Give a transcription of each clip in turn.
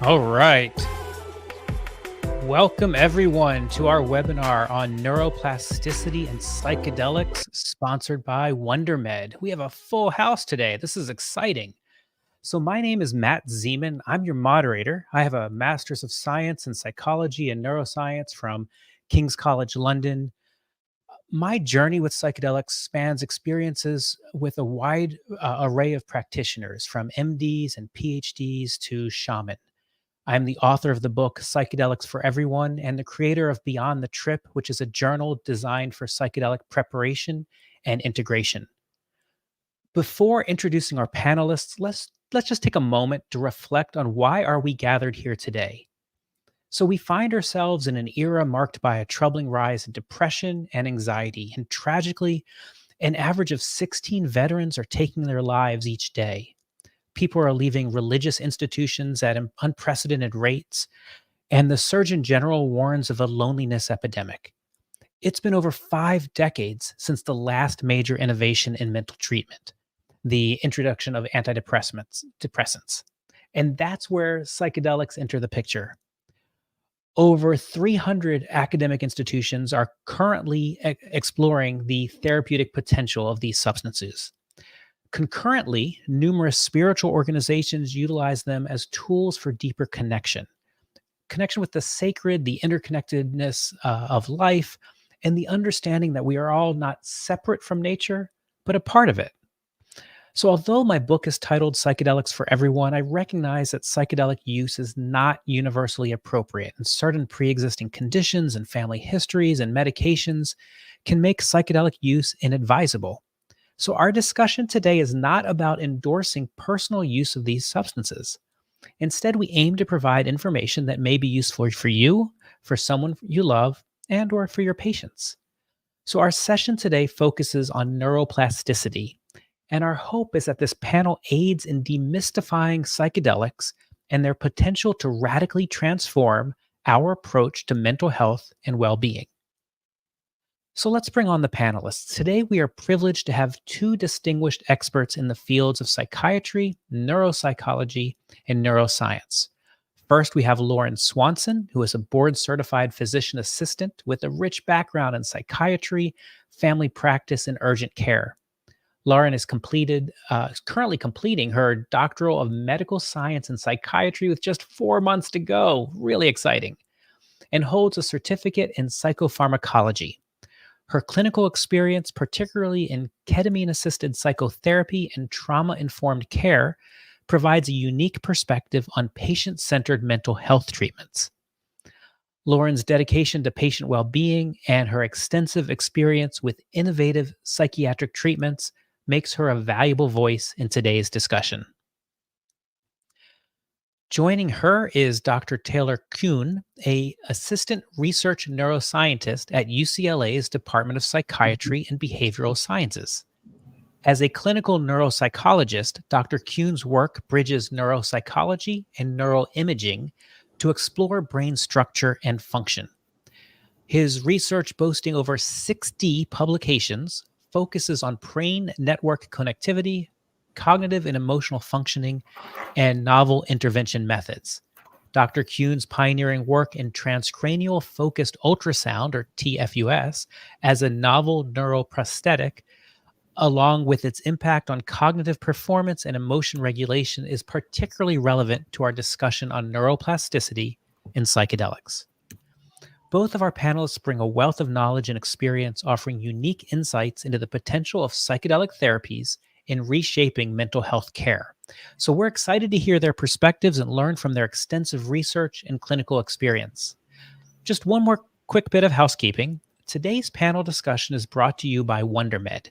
All right. Welcome, everyone, to our webinar on neuroplasticity and psychedelics, sponsored by Wondermed. We have a full house today. This is exciting. So, my name is Matt Zeman. I'm your moderator. I have a Master's of Science in Psychology and Neuroscience from King's College London. My journey with psychedelics spans experiences with a wide array of practitioners, from MDs and PhDs to shaman. I'm the author of the book Psychedelics for Everyone and the creator of Beyond the Trip, which is a journal designed for psychedelic preparation and integration. Before introducing our panelists, let's just take a moment to reflect on why are we gathered here today. So we find ourselves in an era marked by a troubling rise in depression and anxiety, and tragically, an average of 16 veterans are taking their lives each day. People are leaving religious institutions at unprecedented rates, and the Surgeon General warns of a loneliness epidemic. It's been over 5 decades since the last major innovation in mental treatment, the introduction of depressants. And that's where psychedelics enter the picture. Over 300 academic institutions are currently exploring the therapeutic potential of these substances. Concurrently, numerous spiritual organizations utilize them as tools for deeper connection with the sacred, the interconnectedness of life, and the understanding that we are all not separate from nature, but a part of it. So, although my book is titled Psychedelics for Everyone, I recognize that psychedelic use is not universally appropriate, and certain pre existing conditions and family histories and medications can make psychedelic use inadvisable. So, our discussion today is not about endorsing personal use of these substances. Instead, we aim to provide information that may be useful for you, for someone you love, and or for your patients. So, our session today focuses on neuroplasticity, and our hope is that this panel aids in demystifying psychedelics and their potential to radically transform our approach to mental health and well-being. So let's bring on the panelists. Today, we are privileged to have two distinguished experts in the fields of psychiatry, neuropsychology, and neuroscience. First, we have Lauren Swanson, who is a board certified physician assistant with a rich background in psychiatry, family practice, and urgent care. Lauren is currently completing her doctoral of medical science and psychiatry with just 4 months to go. Really exciting. And holds a certificate in psychopharmacology. Her clinical experience, particularly in ketamine assisted psychotherapy and trauma informed care, provides a unique perspective on patient centered mental health treatments. Lauren's dedication to patient well being and her extensive experience with innovative psychiatric treatments makes her a valuable voice in today's discussion. Joining her is Dr. Taylor Kuhn, a assistant research neuroscientist at UCLA's Department of Psychiatry and Behavioral Sciences. As a clinical neuropsychologist, Dr. Kuhn's work bridges neuropsychology and neuroimaging to explore brain structure and function. His research, boasting over 60 publications, focuses on brain network connectivity, cognitive and emotional functioning, and novel intervention methods. Dr. Kuhn's pioneering work in transcranial focused ultrasound, or TFUS, as a novel neuroprosthetic, along with its impact on cognitive performance and emotion regulation, is particularly relevant to our discussion on neuroplasticity and psychedelics. Both of our panelists bring a wealth of knowledge and experience, offering unique insights into the potential of psychedelic therapies in reshaping mental health care. So we're excited to hear their perspectives and learn from their extensive research and clinical experience. Just one more quick bit of housekeeping. Today's panel discussion is brought to you by Wondermed.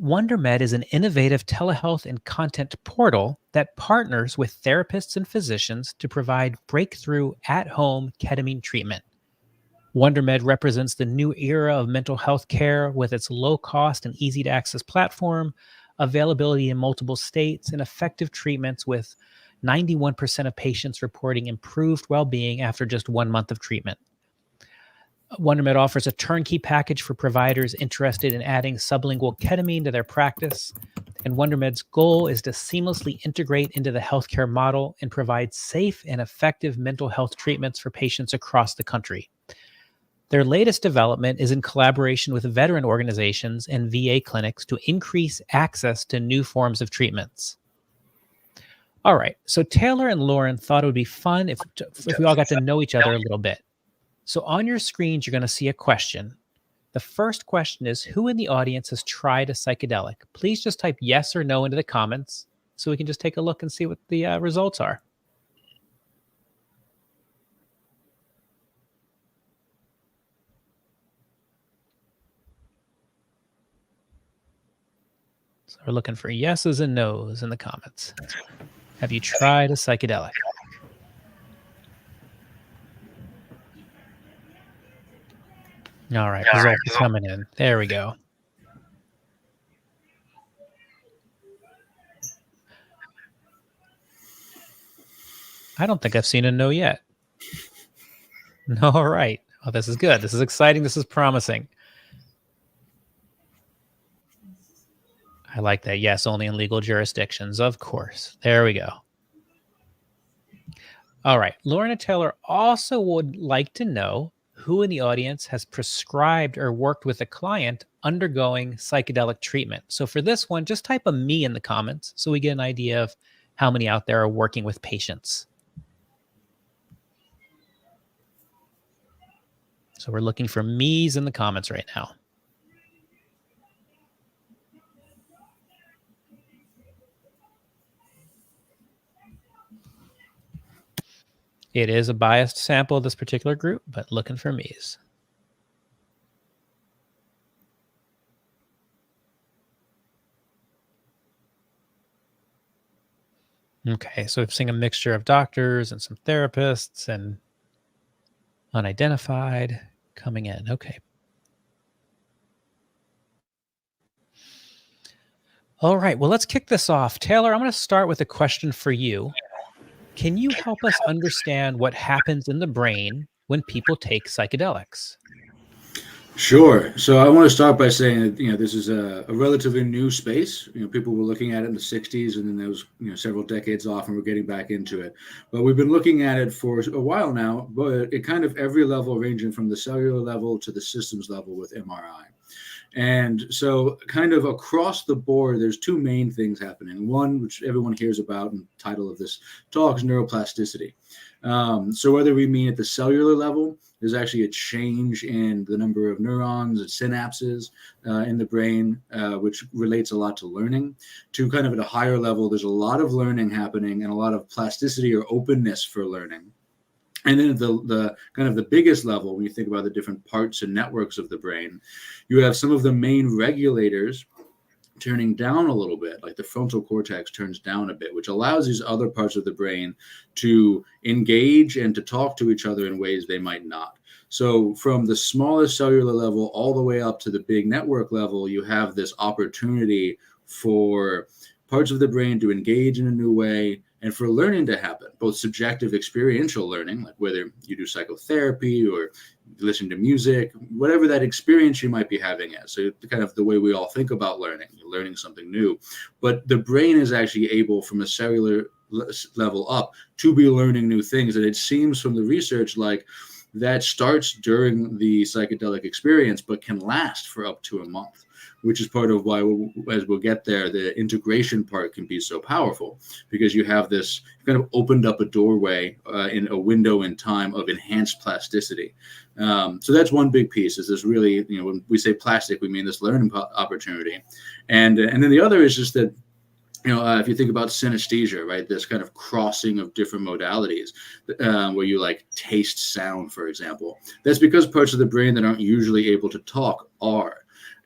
Wondermed is an innovative telehealth and content portal that partners with therapists and physicians to provide breakthrough at-home ketamine treatment. Wondermed represents the new era of mental health care with its low cost and easy to access platform, availability in multiple states, and effective treatments, with 91% of patients reporting improved well being after just 1 month of treatment. Wondermed offers a turnkey package for providers interested in adding sublingual ketamine to their practice. And Wondermed's goal is to seamlessly integrate into the healthcare model and provide safe and effective mental health treatments for patients across the country. Their latest development is in collaboration with veteran organizations and VA clinics to increase access to new forms of treatments. All right, so Taylor and Lauren thought it would be fun if we all got to know each other a little bit. So on your screens, you're going to see a question. The first question is, who in the audience has tried a psychedelic? Please just type yes or no into the comments so we can just take a look and see what the results are. So we're looking for yeses and nos in the comments. Have you tried a psychedelic? All right, results are coming in. There we go. I don't think I've seen a no yet. All right. Oh, this is good. This is exciting. This is promising. I like that. Yes, only in legal jurisdictions. Of course. There we go. All right. Lauren and Taylor also would like to know who in the audience has prescribed or worked with a client undergoing psychedelic treatment. So for this one, just type a me in the comments so we get an idea of how many out there are working with patients. So we're looking for me's in the comments right now. It is a biased sample of this particular group, but looking for me's. Okay, so we've seen a mixture of doctors and some therapists and unidentified coming in. Okay. All right, well, let's kick this off. Taylor, I'm going to start with a question for you. Can you help us understand what happens in the brain when people take psychedelics? Sure. So I want to start by saying that this is a relatively new space. People were looking at it in the '60s, and then there was several decades off, and we're getting back into it. But we've been looking at it for a while now. But at kind of every level, ranging from the cellular level to the systems level with MRI. And so kind of across the board, there's two main things happening. One, which everyone hears about, and the title of this talk is neuroplasticity. So whether we mean at the cellular level, there's actually a change in the number of neurons and synapses in the brain, which relates a lot to learning. To kind of at a higher level, there's a lot of learning happening and a lot of plasticity or openness for learning. And then at the kind of the biggest level, when you think about the different parts and networks of the brain, you have some of the main regulators turning down a little bit, like the frontal cortex turns down a bit, which allows these other parts of the brain to engage and to talk to each other in ways they might not. So from the smallest cellular level all the way up to the big network level, you have this opportunity for parts of the brain to engage in a new way and for learning to happen, both subjective experiential learning, like whether you do psychotherapy or listen to music, whatever that experience you might be having is. So kind of the way we all think about learning, learning something new. But the brain is actually able from a cellular level up to be learning new things. And it seems from the research like that starts during the psychedelic experience, but can last for up to a month, which is part of why, as we'll get there, the integration part can be so powerful, because you have this kind of opened up a doorway in a window in time of enhanced plasticity. So that's one big piece, is this really, when we say plastic, we mean this learning opportunity. And then the other is just that, if you think about synesthesia, right, this kind of crossing of different modalities, where you like taste sound, for example, that's because parts of the brain that aren't usually able to talk are.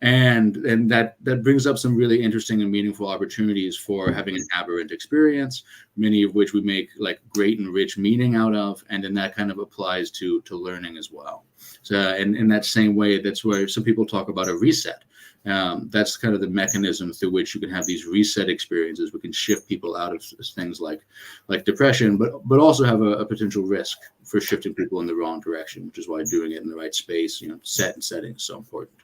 And that brings up some really interesting and meaningful opportunities for having an aberrant experience, many of which we make like great and rich meaning out of. And then that kind of applies to learning as well. So, and in that same way, that's where some people talk about a reset. That's kind of the mechanism through which you can have these reset experiences. We can shift people out of things like depression, but also have a potential risk for shifting people in the wrong direction, which is why doing it in the right space, set and setting is so important.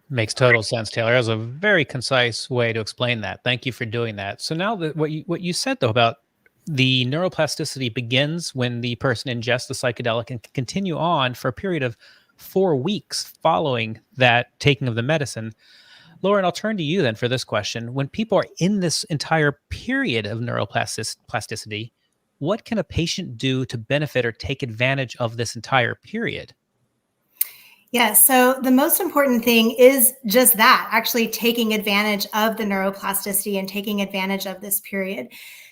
Makes total sense, Taylor. That was a very concise way to explain that. Thank you for doing that. So now that what you said though about the neuroplasticity begins when the person ingests the psychedelic and can continue on for a period of 4 weeks following that taking of the medicine. Lauren, I'll turn to you then for this question. When people are in this entire period of neuroplasticity, what can a patient do to benefit or take advantage of this entire period? Yeah, so the most important thing is just that, actually taking advantage of the neuroplasticity and taking advantage of this period.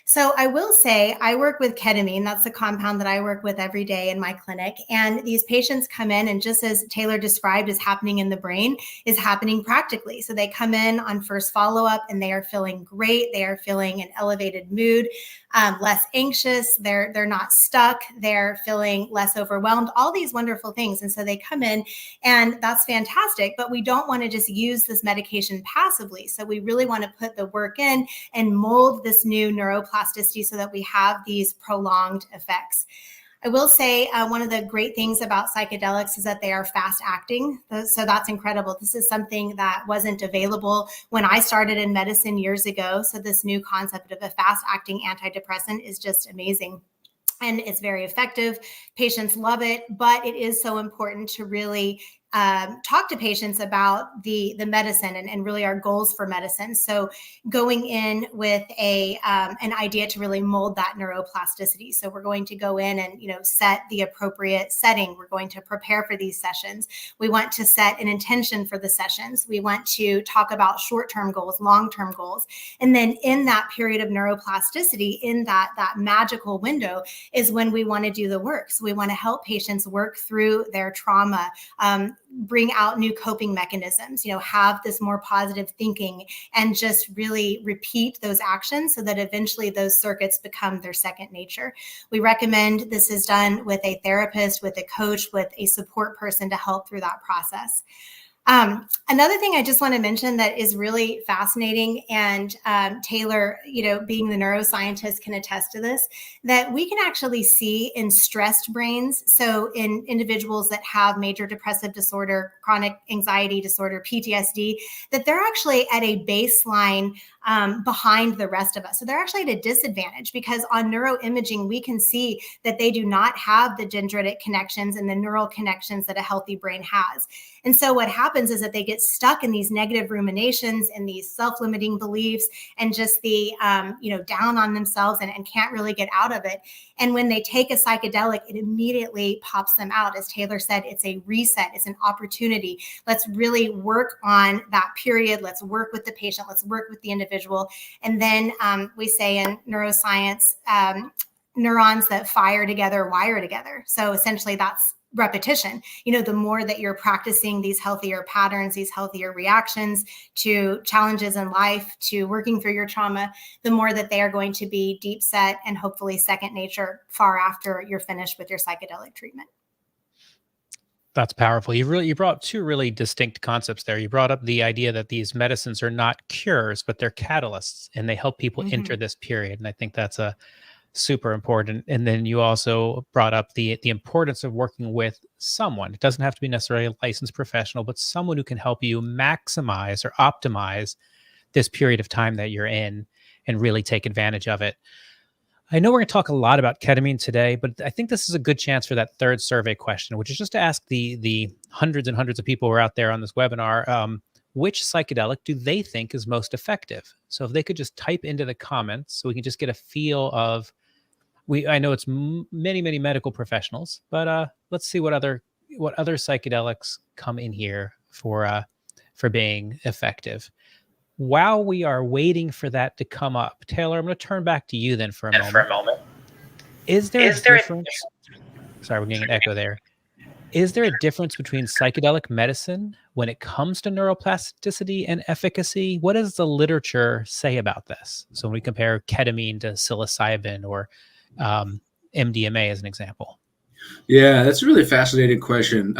So I will say I work with ketamine. That's the compound that I work with every day in my clinic. And these patients come in, and just as Taylor described is happening in the brain, is happening practically. So they come in on first follow-up and they are feeling great. They are feeling an elevated mood, less anxious. They're not stuck. They're feeling less overwhelmed, all these wonderful things. And so they come in, and that's fantastic. But we don't want to just use this medication passively. So we really want to put the work in and mold this new neuroplasticity so that we have these prolonged effects. I will say one of the great things about psychedelics is that they are fast acting. So that's incredible. This is something that wasn't available when I started in medicine years ago. So this new concept of a fast acting antidepressant is just amazing. And it's very effective. Patients love it, but it is so important to really talk to patients about the medicine and really our goals for medicine. So going in with an idea to really mold that neuroplasticity. So we're going to go in and set the appropriate setting. We're going to prepare for these sessions. We want to set an intention for the sessions. We want to talk about short-term goals, long-term goals. And then in that period of neuroplasticity, in that magical window is when we want to do the work. So we want to help patients work through their trauma, bring out new coping mechanisms, have this more positive thinking, and just really repeat those actions so that eventually those circuits become their second nature. We recommend this is done with a therapist, with a coach, with a support person to help through that process. Another thing I just want to mention that is really fascinating, and Taylor, being the neuroscientist, can attest to this, that we can actually see in stressed brains, so in individuals that have major depressive disorder, chronic anxiety disorder, PTSD, that they're actually at a baseline behind the rest of us. So they're actually at a disadvantage because on neuroimaging, we can see that they do not have the dendritic connections and the neural connections that a healthy brain has. And so what happens is that they get stuck in these negative ruminations and these self-limiting beliefs and just the, down on themselves and can't really get out of it. And when they take a psychedelic, it immediately pops them out. As Taylor said, it's a reset. It's an opportunity. Let's really work on that period. Let's work with the patient. Let's work with the individual. And then we say in neuroscience, neurons that fire together wire together. So essentially that's repetition. The more that you're practicing these healthier patterns, these healthier reactions to challenges in life, to working through your trauma, the more that they are going to be deep set and hopefully second nature far after you're finished with your psychedelic treatment. That's powerful. You brought two really distinct concepts there. You brought up the idea that these medicines are not cures, but they're catalysts, and they help people enter this period. And I think that's a super important. And then you also brought up the importance of working with someone. It doesn't have to be necessarily a licensed professional, but someone who can help you maximize or optimize this period of time that you're in and really take advantage of it. I know we're going to talk a lot about ketamine today, but I think this is a good chance for that third survey question, which is just to ask the hundreds and hundreds of people who are out there on this webinar, which psychedelic do they think is most effective? So if they could just type into the comments so we can just get a feel of, I know it's many medical professionals, but let's see what other psychedelics come in here for being effective. While we are waiting for that to come up, Taylor, I'm going to turn back to you then for a moment. Is there a difference? Sorry, we're getting an echo there. Is there a difference between psychedelic medicine when it comes to neuroplasticity and efficacy? What does the literature say about this? So when we compare ketamine to psilocybin or MDMA as an example. Yeah, that's a really fascinating question.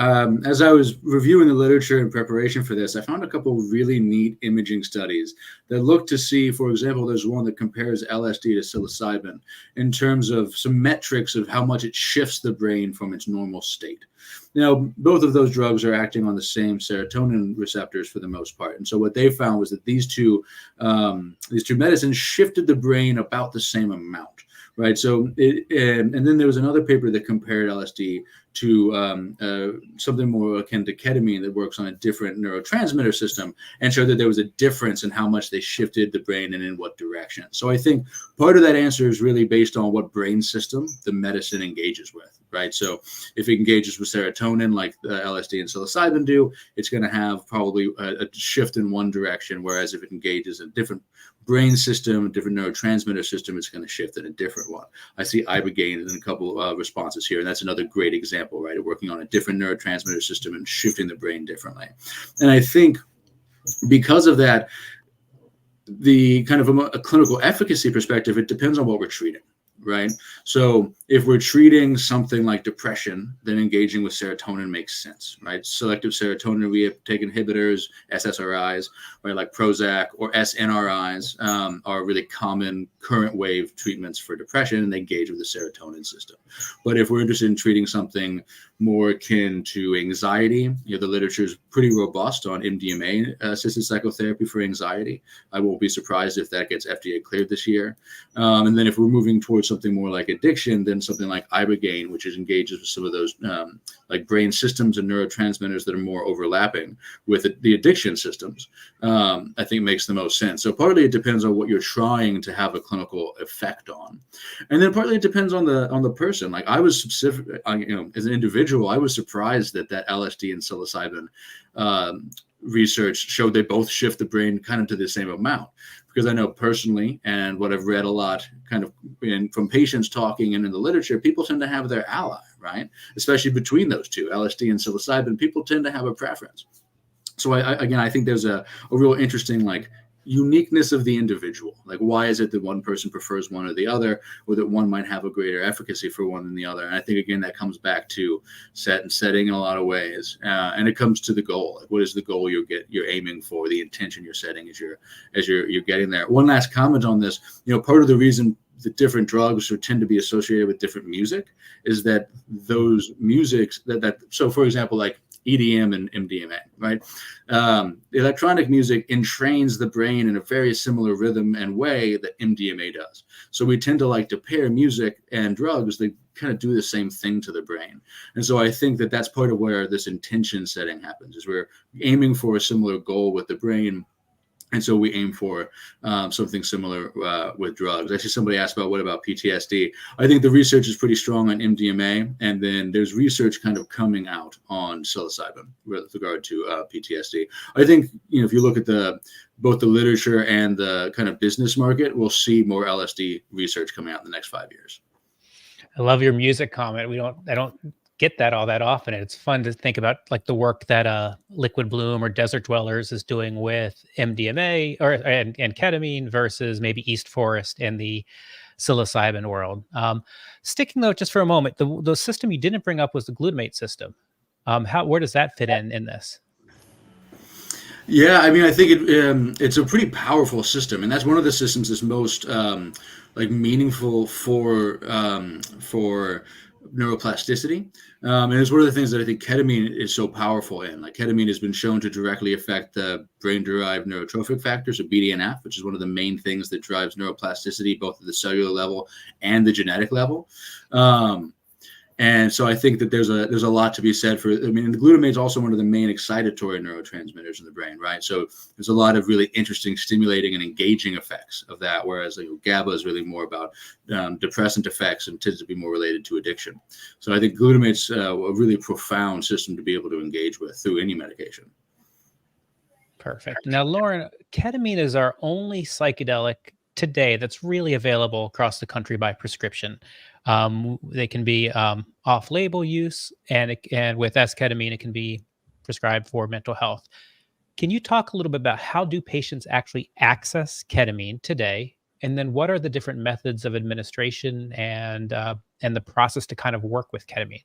As I was reviewing the literature in preparation for this, I found a couple of really neat imaging studies that look to see, for example, there's one that compares LSD to psilocybin in terms of some metrics of how much it shifts the brain from its normal state. Now, both of those drugs are acting on the same serotonin receptors for the most part, and so what they found was that these two medicines shifted the brain about the same amount. Right. So, and then there was another paper that compared LSD to something more akin to ketamine that works on a different neurotransmitter system and showed that there was a difference in how much they shifted the brain and in what direction. So I think part of that answer is really based on what brain system the medicine engages with. Right. So if it engages with serotonin like LSD and psilocybin do, it's going to have probably a shift in one direction, whereas if it engages a different brain system, a different neurotransmitter system, it's going to shift in a different one. I see ibogaine in a couple of responses here, and that's another great example, right, of working on a different neurotransmitter system and shifting the brain differently. And I think because of that, the kind of a clinical efficacy perspective, it depends on what we're treating. Right. So if we're treating something like depression, then engaging with serotonin makes sense. Right. Selective serotonin reuptake inhibitors, SSRIs, right, like Prozac or SNRIs are really common current wave treatments for depression, and they engage with the serotonin system. But if we're interested in treating something more akin to anxiety, the literature is pretty robust on MDMA assisted psychotherapy for anxiety. I won't be surprised if that gets FDA cleared this year. And then if we're moving towards something more like addiction, then something like ibogaine, which engages with some of those like brain systems and neurotransmitters that are more overlapping with the addiction systems, I think makes the most sense. So partly it depends on what you're trying to have a clinical effect on, and then partly it depends on the person. Like I was specific, as an individual, I was surprised that LSD and psilocybin research showed they both shift the brain kind of to the same amount. Because I know personally, and what I've read a lot kind of from patients talking and in the literature, people tend to have their ally, right? Especially between those two, LSD and psilocybin, people tend to have a preference. So I think there's a real interesting like uniqueness of the individual. Like why is it that one person prefers one or the other, or that one might have a greater efficacy for one than the other? And I think again that comes back to setting in a lot of ways, and it comes to the goal. Like what is the goal you're aiming for? The intention you're setting as you're getting there. One last comment on this. Part of the reason the different drugs tend to be associated with different music is that those musics so for example like EDM and MDMA, right? Electronic music entrains the brain in a very similar rhythm and way that MDMA does. So we tend to pair music and drugs that kind of do the same thing to the brain. And so I think that that's part of where this intention setting happens, is we're aiming for a similar goal with the brain. And so we aim for something similar with drugs. Actually, somebody asked about what about PTSD. I think the research is pretty strong on MDMA, and then there's research kind of coming out on psilocybin with regard to PTSD. I think if you look at both the literature and the kind of business market, we'll see more LSD research coming out in the next 5 years. I love your music comment. I don't get that all that often. And it's fun to think about like the work that Liquid Bloom or Desert Dwellers is doing with MDMA and ketamine versus maybe East Forest and the psilocybin world. Sticking though just for a moment, the system you didn't bring up was the glutamate system. Where does that fit in this? Yeah, I mean, I think it's a pretty powerful system, and that's one of the systems that's most meaningful for neuroplasticity. And it's one of the things that I think ketamine is so powerful in. Like ketamine has been shown to directly affect the brain-derived neurotrophic factors, or BDNF, which is one of the main things that drives neuroplasticity, both at the cellular level and the genetic level. And so I think that there's a lot to be said for. I mean, the glutamate is also one of the main excitatory neurotransmitters in the brain, right? So there's a lot of really interesting, stimulating, and engaging effects of that. Whereas GABA is really more about depressant effects and tends to be more related to addiction. So I think glutamate's a really profound system to be able to engage with through any medication. Perfect. Now, Lauren, ketamine is our only psychedelic today that's really available across the country by prescription. They can be off-label use, and with esketamine, it can be prescribed for mental health. Can you talk a little bit about how do patients actually access ketamine today, and then what are the different methods of administration and the process to kind of work with ketamine?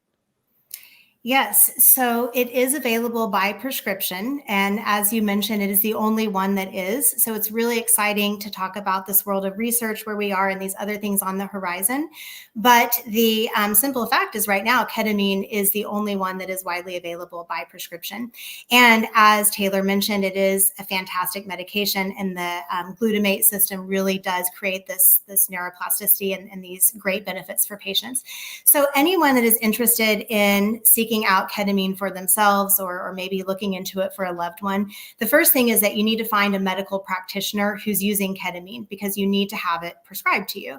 Yes, so it is available by prescription. And as you mentioned, it is the only one that is. So it's really exciting to talk about this world of research where we are and these other things on the horizon. But the simple fact is right now, ketamine is the only one that is widely available by prescription. And as Taylor mentioned, it is a fantastic medication, and the glutamate system really does create this neuroplasticity and these great benefits for patients. So anyone that is interested in seeking out ketamine for themselves or maybe looking into it for a loved one, the first thing is that you need to find a medical practitioner who's using ketamine, because you need to have it prescribed to you.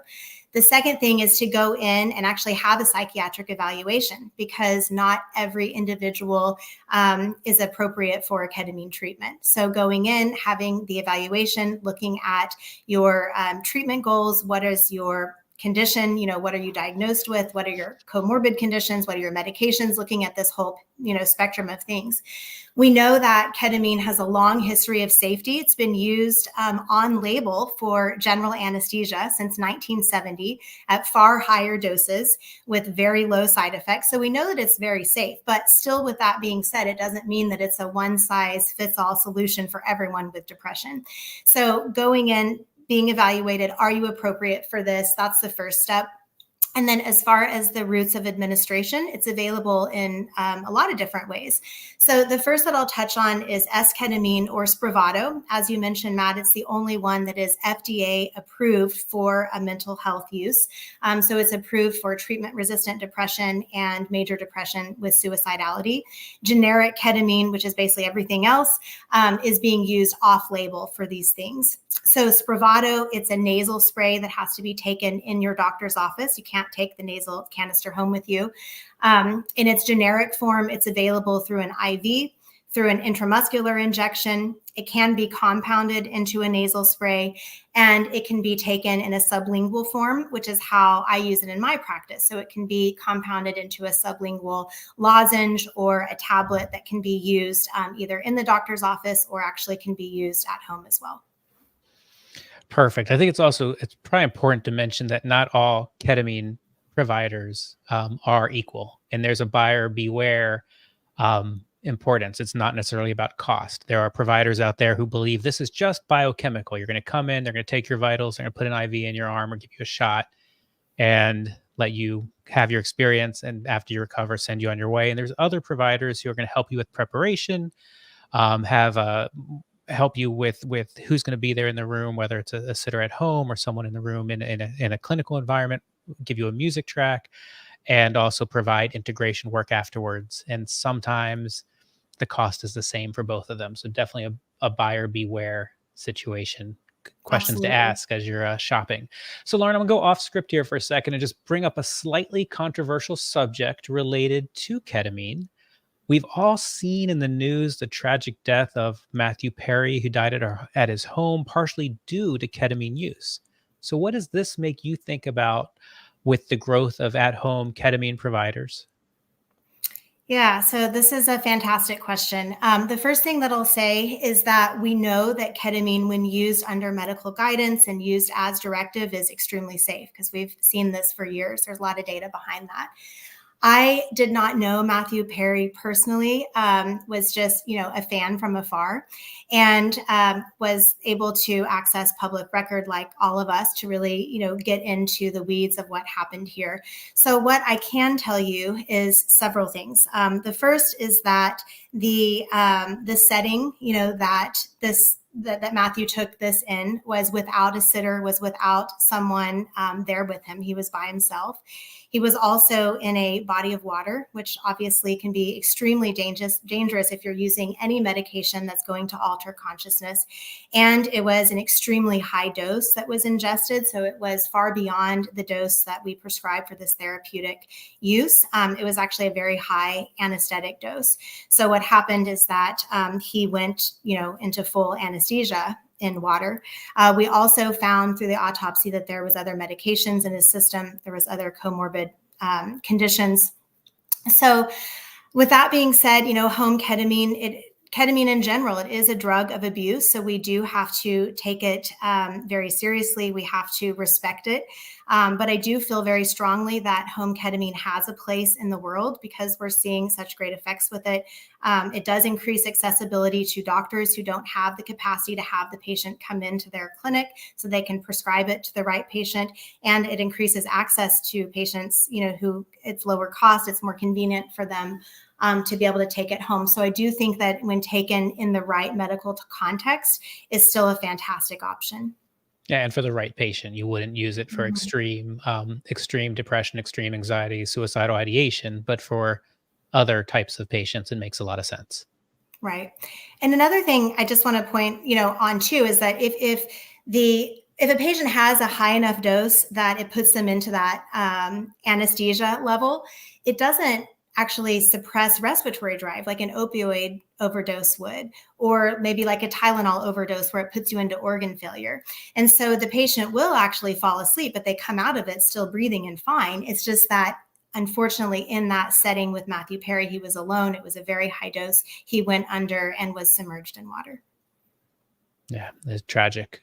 The second thing is to go in and actually have a psychiatric evaluation, because not every individual is appropriate for a ketamine treatment. So going in, having the evaluation, looking at your treatment goals, what is your condition, what are you diagnosed with, what are your comorbid conditions, what are your medications, looking at this whole spectrum of things. We know that ketamine has a long history of safety. It's been used on label for general anesthesia since 1970 at far higher doses with very low side effects. So we know that it's very safe, but still, with that being said, it doesn't mean that it's a one size fits all solution for everyone with depression. So going in, being evaluated, are you appropriate for this? That's the first step. And then as far as the routes of administration, it's available in a lot of different ways. So the first that I'll touch on is S-ketamine or Spravato. As you mentioned, Matt, it's the only one that is FDA approved for a mental health use. So it's approved for treatment-resistant depression and major depression with suicidality. Generic ketamine, which is basically everything else, is being used off-label for these things. So Spravato, it's a nasal spray that has to be taken in your doctor's office. You can't take the nasal canister home with you. In its generic form, it's available through an IV, through an intramuscular injection. It can be compounded into a nasal spray, and it can be taken in a sublingual form, which is how I use it in my practice. So it can be compounded into a sublingual lozenge or a tablet that can be used either in the doctor's office or actually can be used at home as well. Perfect. I think it's probably important to mention that not all ketamine providers are equal, and there's a buyer beware importance. It's not necessarily about cost. There are providers out there who believe this is just biochemical. You're going to come in, they're going to take your vitals, they're going to put an IV in your arm or give you a shot and let you have your experience, and after you recover, send you on your way. And there's other providers who are going to help you with preparation, help you with who's going to be there in the room, whether it's a sitter at home or someone in the room in a clinical environment, give you a music track, and also provide integration work afterwards. And sometimes the cost is the same for both of them. So definitely a buyer beware situation. Questions to Absolutely. ask as you're shopping. So Lauren, I'm gonna go off script here for a second and just bring up a slightly controversial subject related to ketamine. We've all seen in the news the tragic death of Matthew Perry, who died at his home, partially due to ketamine use. So, what does this make you think about with the growth of at-home ketamine providers? Yeah, so this is a fantastic question. The first thing that I'll say is that we know that ketamine, when used under medical guidance and used as directive, is extremely safe, because we've seen this for years. There's a lot of data behind that. I did not know Matthew Perry personally, was just, a fan from afar, and was able to access public record like all of us to really, get into the weeds of what happened here. So what I can tell you is several things. The first is that the setting, that Matthew took this in was without a sitter, was without someone there with him. He was by himself. He was also in a body of water, which obviously can be extremely dangerous if you're using any medication that's going to alter consciousness. And it was an extremely high dose that was ingested. So it was far beyond the dose that we prescribe for this therapeutic use. It was actually a very high anesthetic dose. So what happened is that he went, into full anesthesia in water. We also found through the autopsy that there was other medications in his system. There was other comorbid conditions. So with that being said, home ketamine, ketamine in general, it is a drug of abuse. So we do have to take it very seriously. We have to respect it. But I do feel very strongly that home ketamine has a place in the world because we're seeing such great effects with it. It does increase accessibility to doctors who don't have the capacity to have the patient come into their clinic so they can prescribe it to the right patient. And it increases access to patients, who it's lower cost, it's more convenient for them to be able to take it home. So I do think that when taken in the right medical context, is still a fantastic option. Yeah, and for the right patient, you wouldn't use it for extreme depression, extreme anxiety, suicidal ideation, but for other types of patients, it makes a lot of sense. Right. And another thing I just want to point, on too, is that if a patient has a high enough dose that it puts them into that anesthesia level, it doesn't actually suppress respiratory drive like an opioid overdose would, or maybe like a Tylenol overdose where it puts you into organ failure. And so the patient will actually fall asleep, but they come out of it still breathing and fine. It's just that unfortunately in that setting with Matthew Perry, he was alone. It was a very high dose. He went under and was submerged in water. Yeah, it's tragic.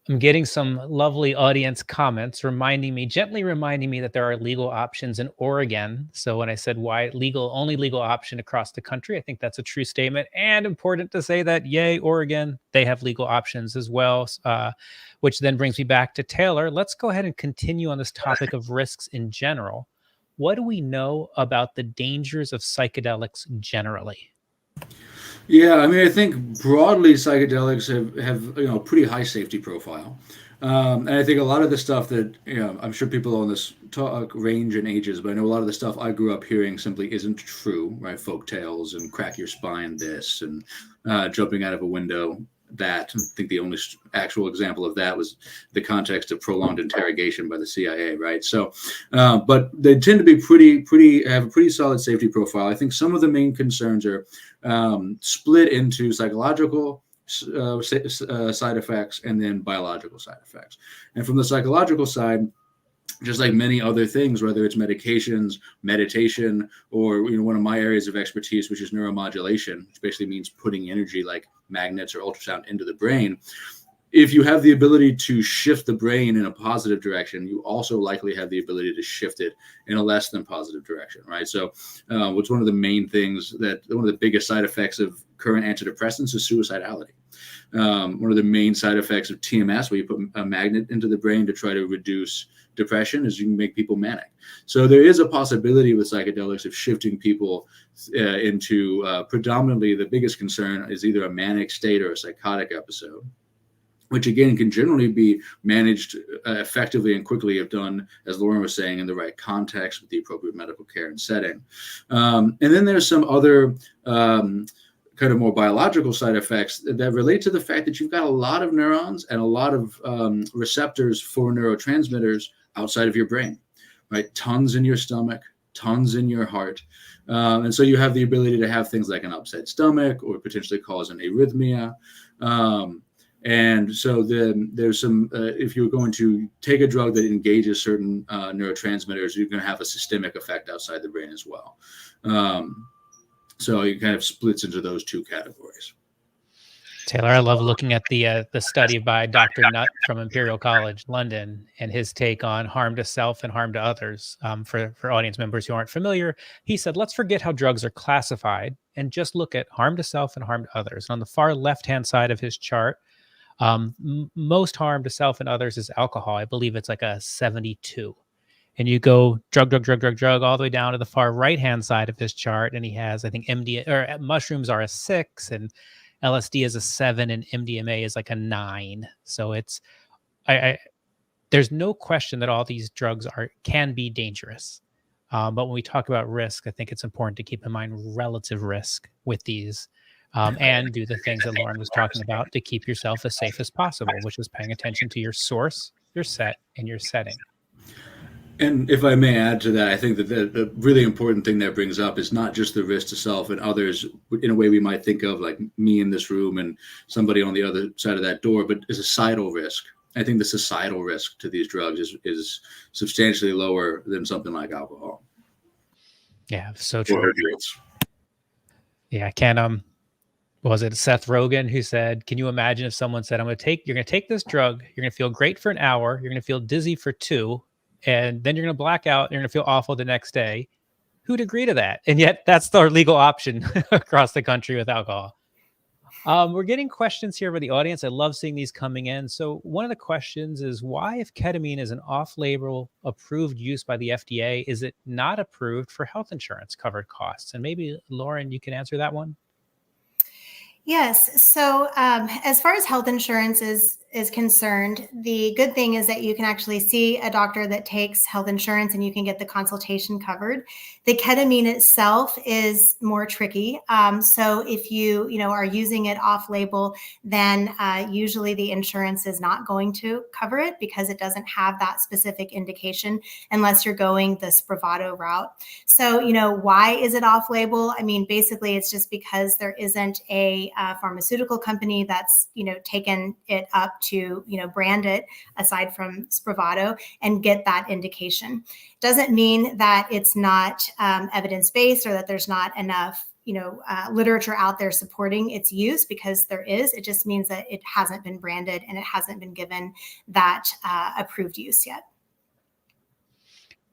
I'm getting some lovely audience comments gently reminding me that there are legal options in Oregon. So when I said why only legal option across the country, I think that's a true statement, and important to say that, yay, Oregon, they have legal options as well, which then brings me back to Taylor. Let's go ahead and continue on this topic of risks in general. What do we know about the dangers of psychedelics generally? Yeah, I mean, I think broadly psychedelics have a pretty high safety profile, and I think a lot of the stuff that I'm sure people on this talk range in ages, but I know a lot of the stuff I grew up hearing simply isn't true, right? Folk tales and crack your spine this and jumping out of a window that. I think the only actual example of that was the context of prolonged interrogation by the CIA, right? So, but they tend to be have a pretty solid safety profile. I think some of the main concerns are split into psychological side effects and then biological side effects. And from the psychological side, just like many other things, whether it's medications, meditation, or one of my areas of expertise, which is neuromodulation, which basically means putting energy like magnets or ultrasound into the brain. If you have the ability to shift the brain in a positive direction, you also likely have the ability to shift it in a less than positive direction, right? So what's one of the main things one of the biggest side effects of current antidepressants is suicidality. One of the main side effects of TMS, where you put a magnet into the brain to try to reduce depression, is you can make people manic. So there is a possibility with psychedelics of shifting people into predominantly, the biggest concern is either a manic state or a psychotic episode, which again can generally be managed effectively and quickly if done, as Lauren was saying, in the right context with the appropriate medical care and setting. And then there's some other kind of more biological side effects that relate to the fact that you've got a lot of neurons and a lot of receptors for neurotransmitters outside of your brain, right? Tons in your stomach, tons in your heart. And so you have the ability to have things like an upset stomach or potentially cause an arrhythmia. And so then there's some, if you're going to take a drug that engages certain neurotransmitters, you're going to have a systemic effect outside the brain as well. So it kind of splits into those two categories. Taylor, I love looking at the study by Dr. Nutt from Imperial College London and his take on harm to self and harm to others. For audience members who aren't familiar, he said, let's forget how drugs are classified and just look at harm to self and harm to others. And on the far left-hand side of his chart, most harm to self and others is alcohol. I believe it's like a 72. And you go drug all the way down to the far right-hand side of his chart, and he has, I think, mushrooms are a 6, and LSD is a 7, and MDMA is like a 9. So it's, there's no question that all these drugs can be dangerous. But when we talk about risk, I think it's important to keep in mind relative risk with these, and do the things that Lauren was talking about to keep yourself as safe as possible, which is paying attention to your source, your set, and your setting. And if I may add to that, I think that the really important thing that brings up is not just the risk to self and others in a way we might think of, like me in this room and somebody on the other side of that door, but is a societal risk. I think the societal risk to these drugs is substantially lower than something like alcohol. Yeah, so true. Yeah, I can't was it Seth Rogen who said, "Can you imagine if someone said, you're gonna take this drug, you're gonna feel great for an hour, you're gonna feel dizzy for 2, and then you're gonna black out, and you're gonna feel awful the next day." Who'd agree to that? And yet that's our legal option across the country with alcohol. We're getting questions here by the audience. I love seeing these coming in. So one of the questions is, why, if ketamine is an off-label approved use by the FDA, is it not approved for health insurance covered costs? And maybe Lauren, you can answer that one. Yes. So, as far as health insurance is concerned, the good thing is that you can actually see a doctor that takes health insurance, and you can get the consultation covered. The ketamine itself is more tricky. So, if you are using it off label, then usually the insurance is not going to cover it because it doesn't have that specific indication unless you're going the Spravato route. So, why is it off label? I mean, basically, it's just because there isn't a pharmaceutical company that's taken it up to brand it aside from Spravato and get that indication. Doesn't mean that it's not evidence-based or that there's not enough literature out there supporting its use, because there is. It just means that it hasn't been branded and it hasn't been given that approved use yet.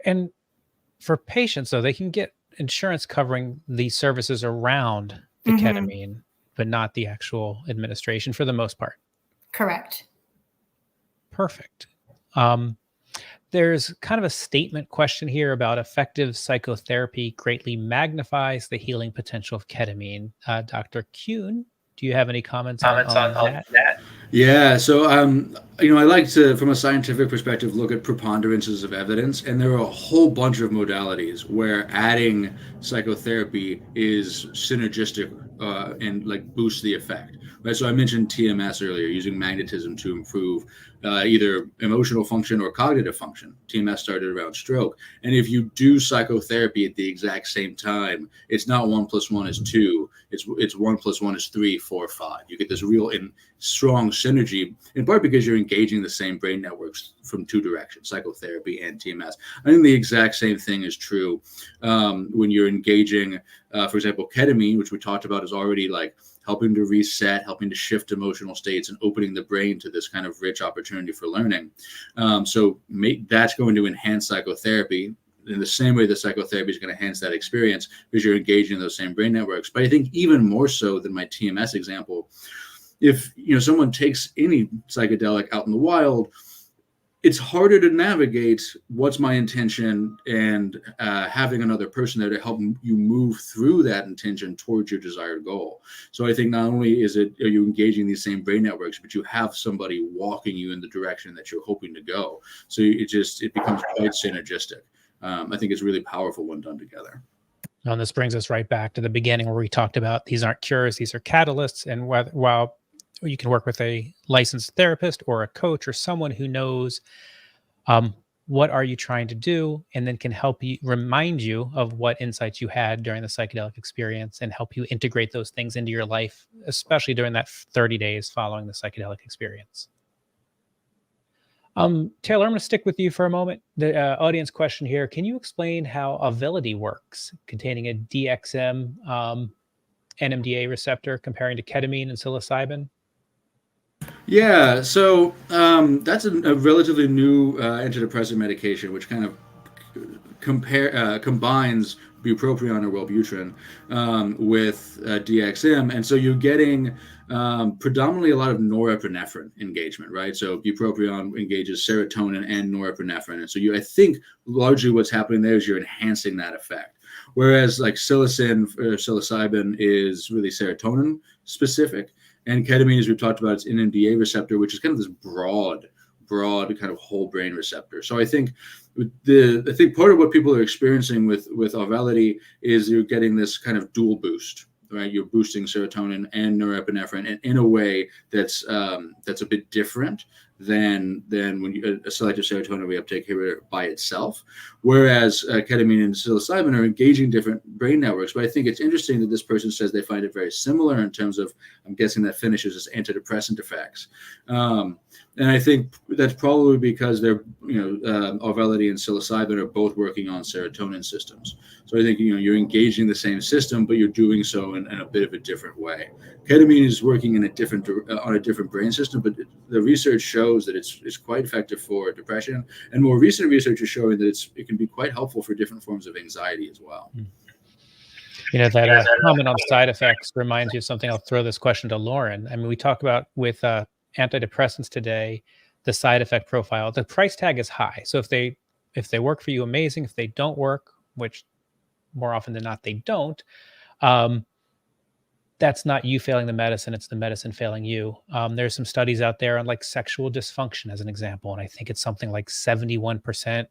And for patients, though, they can get insurance covering the services around the ketamine, but not the actual administration for the most part. Correct. Perfect. There's kind of a statement question here about effective psychotherapy greatly magnifies the healing potential of ketamine. Dr. Kuhn, do you have any comments on that? Yeah, so I like to, from a scientific perspective, look at preponderances of evidence, and there are a whole bunch of modalities where adding psychotherapy is synergistic and like boosts the effect. Right. So I mentioned TMS earlier, using magnetism to improve either emotional function or cognitive function. TMS started around stroke, and if you do psychotherapy at the exact same time, it's not 1 + 1 is 2. It's 1 + 1 is 3, 4, 5. You get this real strong synergy, in part because you're engaging the same brain networks from two directions, psychotherapy and TMS. I think the exact same thing is true when you're engaging, for example, ketamine, which we talked about, is already like helping to reset, helping to shift emotional states, and opening the brain to this kind of rich opportunity for learning. So that's going to enhance psychotherapy in the same way that psychotherapy is going to enhance that experience, because you're engaging those same brain networks. But I think even more so than my TMS example, if someone takes any psychedelic out in the wild, it's harder to navigate what's my intention and having another person there to help you move through that intention towards your desired goal. So I think not only are you engaging these same brain networks, but you have somebody walking you in the direction that you're hoping to go. So it becomes quite synergistic. I think it's really powerful when done together. And this brings us right back to the beginning where we talked about these aren't cures, these are catalysts. And while you can work with a licensed therapist or a coach or someone who knows what are you trying to do, and then can help you, remind you of what insights you had during the psychedelic experience and help you integrate those things into your life, especially during that 30 days following the psychedelic experience. Taylor, I'm going to stick with you for a moment. The audience question here: can you explain how Auvelity works, containing a DXM NMDA receptor, comparing to ketamine and psilocybin? Yeah, so that's a relatively new antidepressant medication, which kind of combines bupropion or Wellbutrin with DXM, and so you're getting predominantly a lot of norepinephrine engagement, right? So bupropion engages serotonin and norepinephrine, and so I think largely what's happening there is you're enhancing that effect. Whereas like psilocybin is really serotonin specific, and ketamine, as we've talked about, it's NMDA receptor, which is kind of this broad kind of whole brain receptor. So I think part of what people are experiencing with Auvelity is you're getting this kind of dual boost, right? You're boosting serotonin and norepinephrine, and in a way that's a bit different than when a selective serotonin reuptake inhibitor by itself. Whereas ketamine and psilocybin are engaging different brain networks. But I think it's interesting that this person says they find it very similar in terms of, I'm guessing that finishes as antidepressant effects. And I think that's probably because they're, Auvelity and psilocybin are both working on serotonin systems. So I think, you're engaging the same system, but you're doing so in a bit of a different way. Ketamine is working in on a different brain system, but the research shows that it's quite effective for depression. And more recent research is showing that it can be quite helpful for different forms of anxiety as well. That comment on side effects reminds you of something. I'll throw this question to Lauren. I mean, we talk about with antidepressants today, the side effect profile. The price tag is high. So if they work for you, amazing. If they don't work, which more often than not they don't, that's not you failing the medicine. It's the medicine failing you. There's some studies out there on like sexual dysfunction as an example. And I think it's something like 71%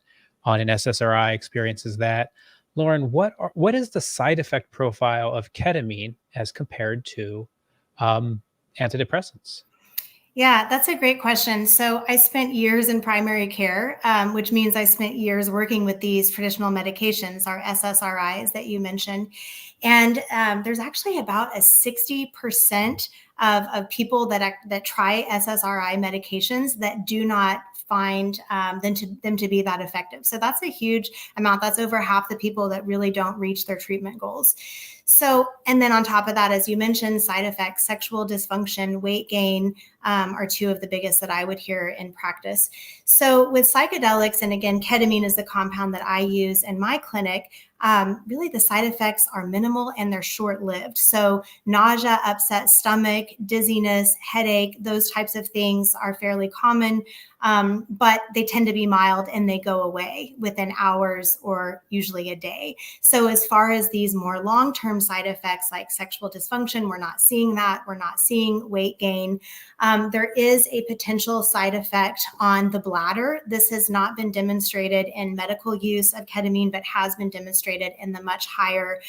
on an SSRI experiences that. Lauren, what is the side effect profile of ketamine as compared to antidepressants? Yeah, that's a great question. So I spent years in primary care, which means I spent years working with these traditional medications, our SSRIs that you mentioned. And there's actually about a 60% of people that try SSRI medications that do not find them to be that effective. So that's a huge amount. That's over half the people that really don't reach their treatment goals. So, and then on top of that, as you mentioned, side effects, sexual dysfunction, weight gain are two of the biggest that I would hear in practice. So with psychedelics, and again, ketamine is the compound that I use in my clinic, really the side effects are minimal and they're short-lived. So nausea, upset stomach, dizziness, headache, those types of things are fairly common, but they tend to be mild and they go away within hours or usually a day. So as far as these more long-term side effects like sexual dysfunction, we're not seeing that. We're not seeing weight gain. There is a potential side effect on the bladder. This has not been demonstrated in medical use of ketamine, but has been demonstrated in the much higher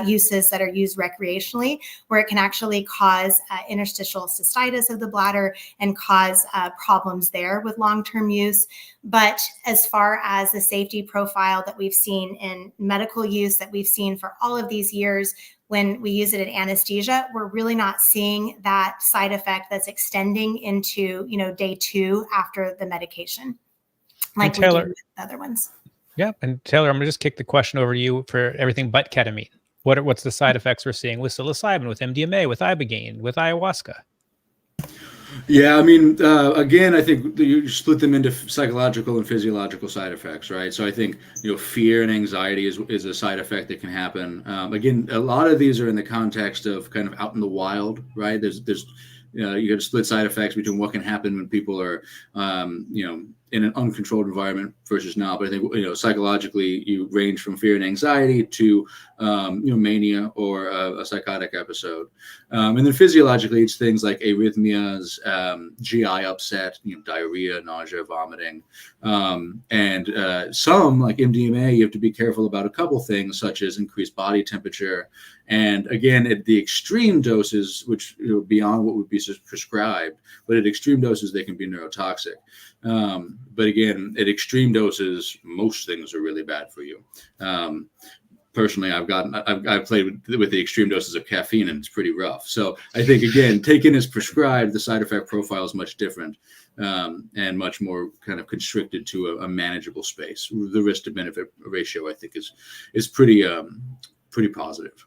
uses that are used recreationally, where it can actually cause interstitial cystitis of the bladder and cause problems there with long-term use. But as far as the safety profile that we've seen in medical use that we've seen for all of these years, when we use it in anesthesia, we're really not seeing that side effect that's extending into, day 2 after the medication, like we do with other ones. Yeah, and Taylor, I'm gonna just kick the question over to you for everything but ketamine. What's the side effects we're seeing with psilocybin, with MDMA, with ibogaine, with ayahuasca? Yeah, I mean, again, I think you split them into psychological and physiological side effects, right? So I think, fear and anxiety is a side effect that can happen. Again, a lot of these are in the context of kind of out in the wild, right? There's you got to split side effects between what can happen when people are, in an uncontrolled environment versus not. But I think, psychologically, you range from fear and anxiety to, mania or a psychotic episode. And then physiologically, it's things like arrhythmias, GI upset, diarrhea, nausea, vomiting. And some, like MDMA, you have to be careful about a couple things, such as increased body temperature. And again, at the extreme doses, which beyond what would be prescribed, but at extreme doses, they can be neurotoxic. But again, at extreme doses, most things are really bad for you. Personally, I've played with the extreme doses of caffeine, and it's pretty rough. So I think, again, taken as prescribed, the side effect profile is much different, and much more kind of constricted to a manageable space. The risk to benefit ratio, I think, is pretty positive.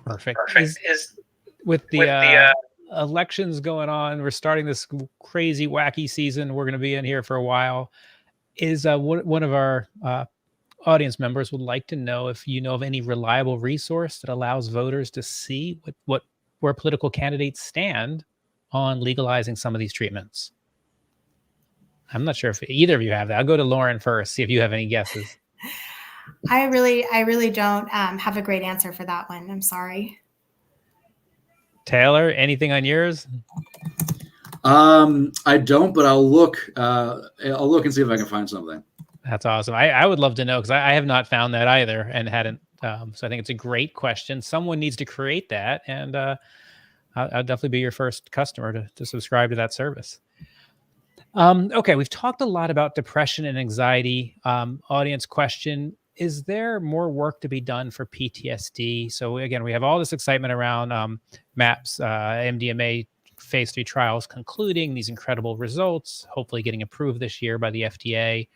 Perfect. Is with the elections going on, we're starting this crazy, wacky season. We're going to be in here for a while. Is one of our audience members would like to know if you know of any reliable resource that allows voters to see where political candidates stand on legalizing some of these treatments. I'm not sure if either of you have that. I'll go to Lauren first, see if you have any guesses. I really don't have a great answer for that one. I'm sorry. Taylor, anything on yours? I don't, but I'll look and see if I can find something. That's awesome. I would love to know, because I have not found that either and hadn't. So I think it's a great question. Someone needs to create that, and I'll definitely be your first customer to subscribe to that service. Okay, we've talked a lot about depression and anxiety. Audience question: is there more work to be done for PTSD? So again, we have all this excitement around MAPS, MDMA phase 3 trials concluding, these incredible results, hopefully getting approved this year by the FDA.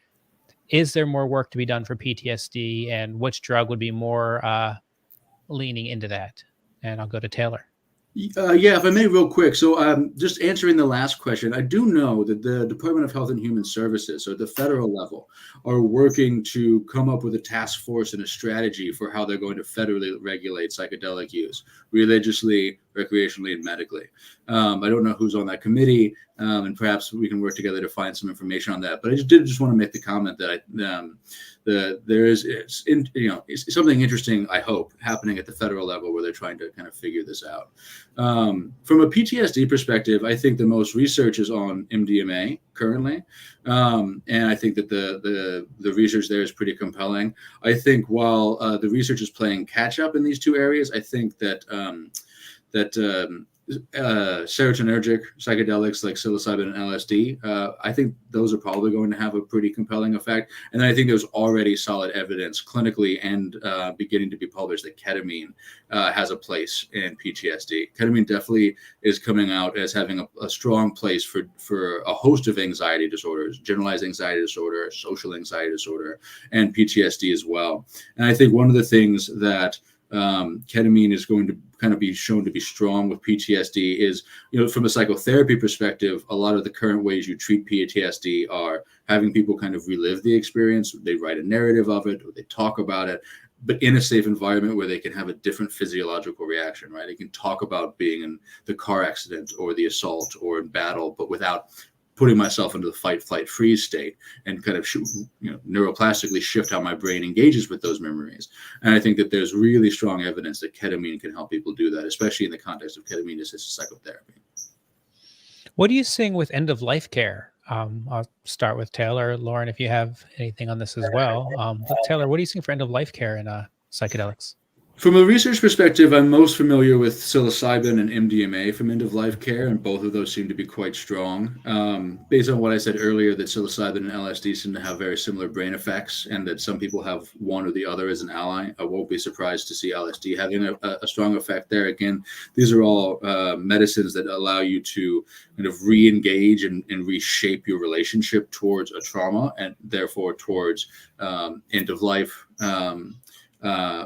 Is there more work to be done for PTSD, and which drug would be more leaning into that? And I'll go to Taylor. Yeah, if I may, real quick. So, just answering the last question, I do know that the Department of Health and Human Services, so at the federal level, are working to come up with a task force and a strategy for how they're going to federally regulate psychedelic use, religiously, recreationally, and medically. I don't know who's on that committee, and perhaps we can work together to find some information on that. But I just want to make the comment that there is it's something interesting, I hope, happening at the federal level where they're trying to kind of figure this out. From a PTSD perspective, I think the most research is on MDMA currently, and I think that the research there is pretty compelling. I think while the research is playing catch up in these two areas, I think that serotonergic psychedelics like psilocybin and LSD, I think those are probably going to have a pretty compelling effect. And then I think there's already solid evidence clinically and beginning to be published that ketamine has a place in PTSD. Ketamine definitely is coming out as having a strong place for a host of anxiety disorders, generalized anxiety disorder, social anxiety disorder, and PTSD as well. And I think one of the things that ketamine is going to kind of be shown to be strong with PTSD is, from a psychotherapy perspective, a lot of the current ways you treat PTSD are having people kind of relive the experience. They write a narrative of it, or they talk about it, but in a safe environment where they can have a different physiological reaction, right? They can talk about being in the car accident or the assault or in battle, but without putting myself into the fight, flight, freeze state, and kind of neuroplastically shift how my brain engages with those memories. And I think that there's really strong evidence that ketamine can help people do that, especially in the context of ketamine-assisted psychotherapy. What are you seeing with end-of-life care? I'll start with Taylor. Lauren, if you have anything on this as well. Taylor, what are you seeing for end-of-life care in psychedelics? From a research perspective, I'm most familiar with psilocybin and MDMA from end-of-life care, and both of those seem to be quite strong. Based on what I said earlier, that psilocybin and LSD seem to have very similar brain effects, and that some people have one or the other as an ally. I won't be surprised to see LSD having a strong effect there. Again, these are all medicines that allow you to kind of re-engage and reshape your relationship towards a trauma, and therefore towards end-of-life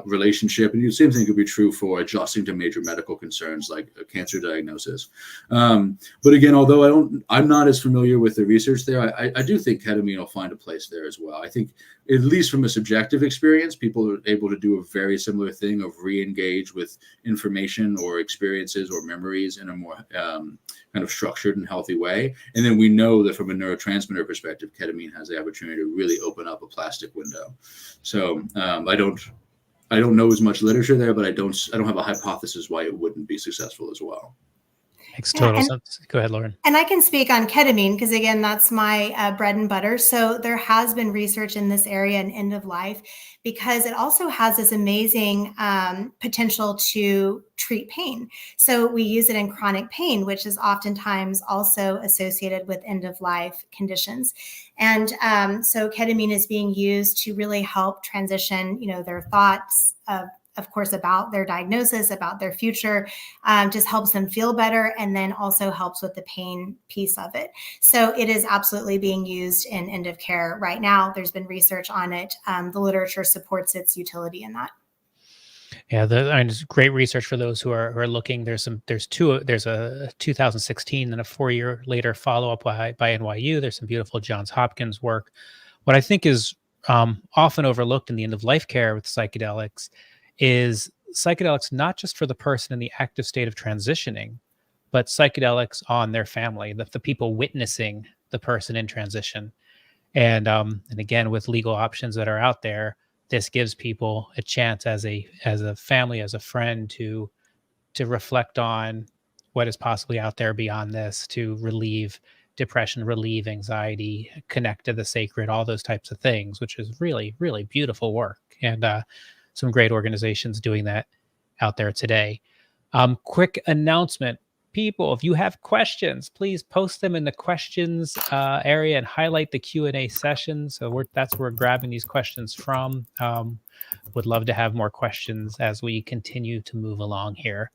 relationship. And the same thing could be true for adjusting to major medical concerns like a cancer diagnosis. But again, although I'm not as familiar with the research there, I do think ketamine will find a place there as well. I think, at least from a subjective experience, people are able to do a very similar thing of re-engage with information or experiences or memories in a more kind of structured and healthy way. And then we know that from a neurotransmitter perspective, ketamine has the opportunity to really open up a plastic window. So I don't know as much literature there, but I don't have a hypothesis why it wouldn't be successful as well. Makes total sense. Go ahead, Lauren. And I can speak on ketamine because, again, that's my bread and butter. So there has been research in this area in end of life because it also has this amazing potential to treat pain. So we use it in chronic pain, which is oftentimes also associated with end of life conditions. And so ketamine is being used to really help transition, their thoughts of course, about their diagnosis, about their future, just helps them feel better, and then also helps with the pain piece of it. So it is absolutely being used in end of care right now. There's been research on it. The literature supports its utility in that. Yeah, there's great research for those who are looking. There's a 2016 and a 4-year later follow-up by NYU. There's some beautiful Johns Hopkins work. What I think is often overlooked in the end of life care with psychedelics is psychedelics not just for the person in the active state of transitioning, but psychedelics on their family, the people witnessing the person in transition. And again, with legal options that are out there, this gives people a chance as a family, as a friend, to reflect on what is possibly out there beyond this, to relieve depression, relieve anxiety, connect to the sacred, all those types of things, which is really, really beautiful work. And some great organizations doing that out there today. Quick announcement. People, if you have questions, please post them in the questions area and highlight the Q&A session. So that's where we're grabbing these questions from. Would love to have more questions as we continue to move along here.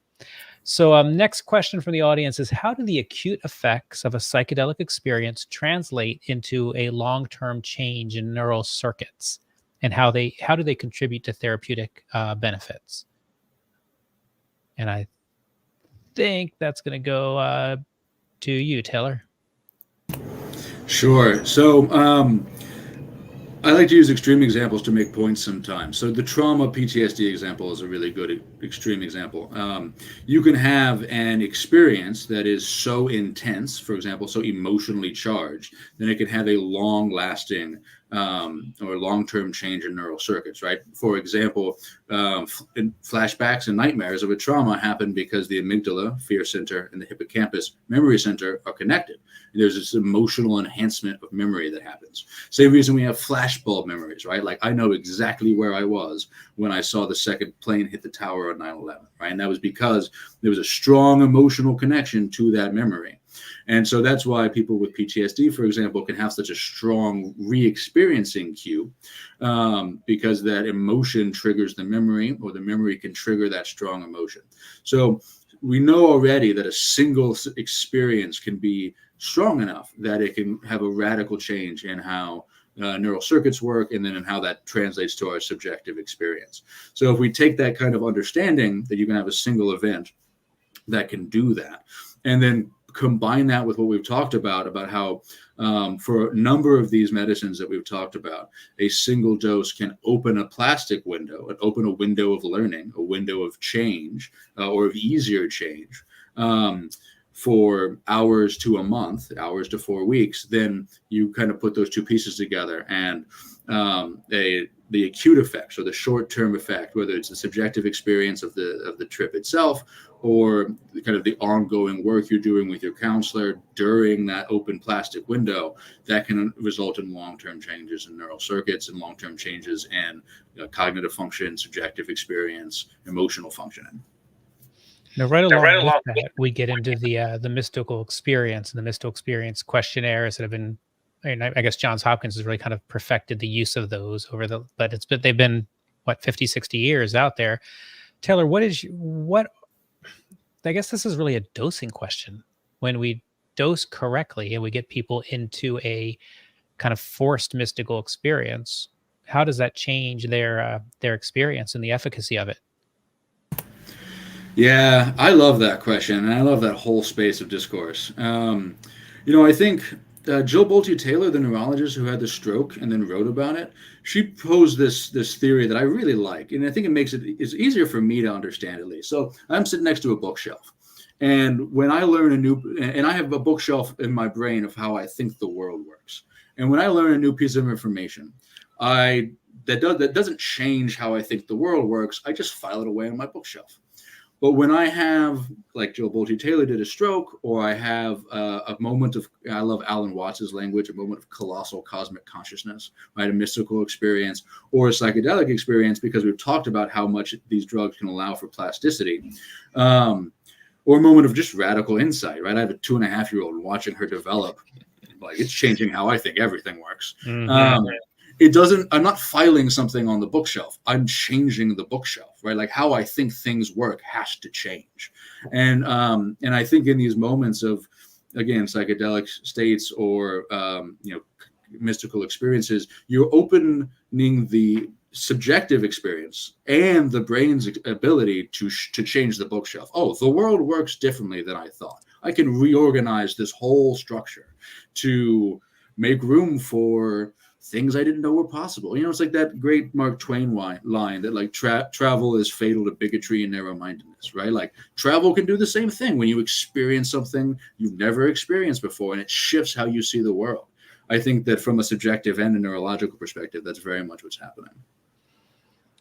So next question from the audience is, how do the acute effects of a psychedelic experience translate into a long-term change in neural circuits? And how do they contribute to therapeutic benefits? And I think that's going to go to you, Taylor. Sure. So I like to use extreme examples to make points sometimes. So the trauma PTSD example is a really good extreme example. You can have an experience that is so intense, for example, so emotionally charged, then it can have a long-lasting or long-term change in neural circuits, right? For example, flashbacks and nightmares of a trauma happen because the amygdala, fear center, and the hippocampus, memory center, are connected. There's this emotional enhancement of memory that happens. Same reason we have flashbulb memories, right? Like, I know exactly where I was when I saw the second plane hit the tower on 9/11, right? And that was because there was a strong emotional connection to that memory. And so that's why people with PTSD, for example, can have such a strong re-experiencing cue, because that emotion triggers the memory, or the memory can trigger that strong emotion. So we know already that a single experience can be strong enough that it can have a radical change in how neural circuits work, and then in how that translates to our subjective experience. So if we take that kind of understanding that you can have a single event that can do that, and then combine that with what we've talked about how for a number of these medicines that we've talked about, a single dose can open a plastic window, and open a window of learning, a window of change, or of easier change, for hours to a month, hours to 4 weeks. Then you kind of put those two pieces together, and the acute effects, or the short-term effect, whether it's the subjective experience of the trip itself, or kind of the ongoing work you're doing with your counselor during that open plastic window, that can result in long-term changes in neural circuits, and long-term changes in cognitive function, subjective experience, emotional functioning. Now, right along with that, we get into the mystical experience and the mystical experience questionnaires that have been, and I guess Johns Hopkins has really kind of perfected the use of those but they've been, what, 50, 60 years out there. Taylor, I guess this is really a dosing question. When we dose correctly and we get people into a kind of forced mystical experience, how does that change their experience and the efficacy of it? Yeah, I love that question, and I love that whole space of discourse. I think Jill Bolte Taylor, the neurologist who had the stroke and then wrote about it, she posed this theory that I really like, and I think it's easier for me to understand, at least. So I'm sitting next to a bookshelf, and when I learn and I have a bookshelf in my brain of how I think the world works, and when I learn a new piece of information, that doesn't change how I think the world works. I just file it away on my bookshelf. But when I have, like Jill Bolte Taylor did, a stroke, or I have a moment of, I love Alan Watts's language, a moment of colossal cosmic consciousness, right? A mystical experience, or a psychedelic experience, because we've talked about how much these drugs can allow for plasticity, or a moment of just radical insight, right? I have a 2.5-year-old, watching her develop, like, it's changing how I think everything works. Mm-hmm. I'm not filing something on the bookshelf. I'm changing the bookshelf, right? Like, how I think things work has to change. And I think in these moments of, again, psychedelic states, or, mystical experiences, you're opening the subjective experience and the brain's ability to change the bookshelf. Oh, the world works differently than I thought. I can reorganize this whole structure to make room for things I didn't know were possible. It's like that great Mark Twain line that, like, travel is fatal to bigotry and narrow-mindedness, right? Like, travel can do the same thing when you experience something you've never experienced before, and it shifts how you see the world. I think that from a subjective and a neurological perspective, that's very much what's happening.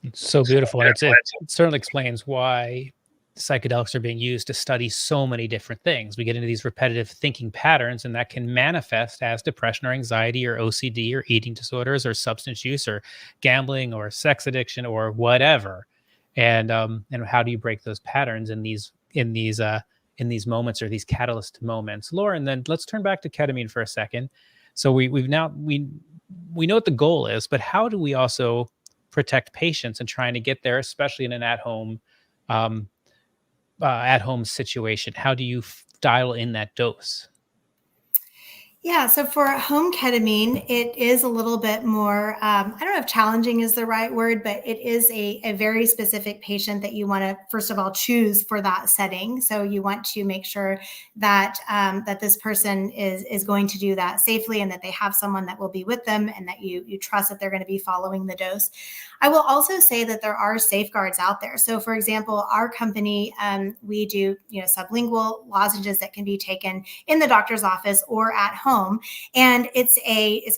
It's so beautiful. And it certainly explains why psychedelics are being used to study so many different things. We get into these repetitive thinking patterns, and that can manifest as depression or anxiety or OCD or eating disorders or substance use or gambling or sex addiction or whatever. And how do you break those patterns in these moments, or these catalyst moments? Lauren, then let's turn back to ketamine for a second. So we know what the goal is, but how do we also protect patients and trying to get there, especially in an at-home at-home situation? How do you dial in that dose? Yeah, so for home ketamine, it is a little bit more, I don't know if challenging is the right word, but it is a very specific patient that you want to, first of all, choose for that setting. So you want to make sure that that this person is going to do that safely and that they have someone that will be with them and that you trust that they're going to be following the dose. I will also say that there are safeguards out there. So for example, our company, we do sublingual lozenges that can be taken in the doctor's office or at home. And it's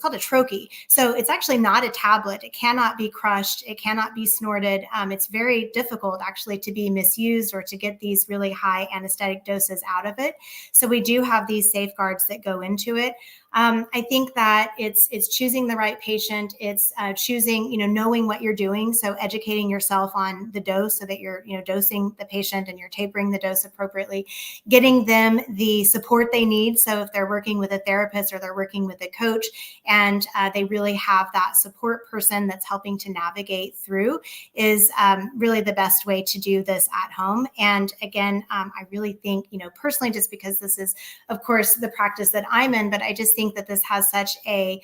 called a troche. So it's actually not a tablet. It cannot be crushed. It cannot be snorted. It's very difficult actually to be misused or to get these really high anesthetic doses out of it. So we do have these safeguards that go into it. I think that it's choosing the right patient. It's choosing, knowing what you're doing. So educating yourself on the dose so that you're, dosing the patient and you're tapering the dose appropriately, getting them the support they need. So if they're working with a therapist or they're working with a coach and they really have that support person that's helping to navigate through is really the best way to do this at home. And again, I really think, personally, just because this is, of course, the practice that I'm in, but I just think that this has such a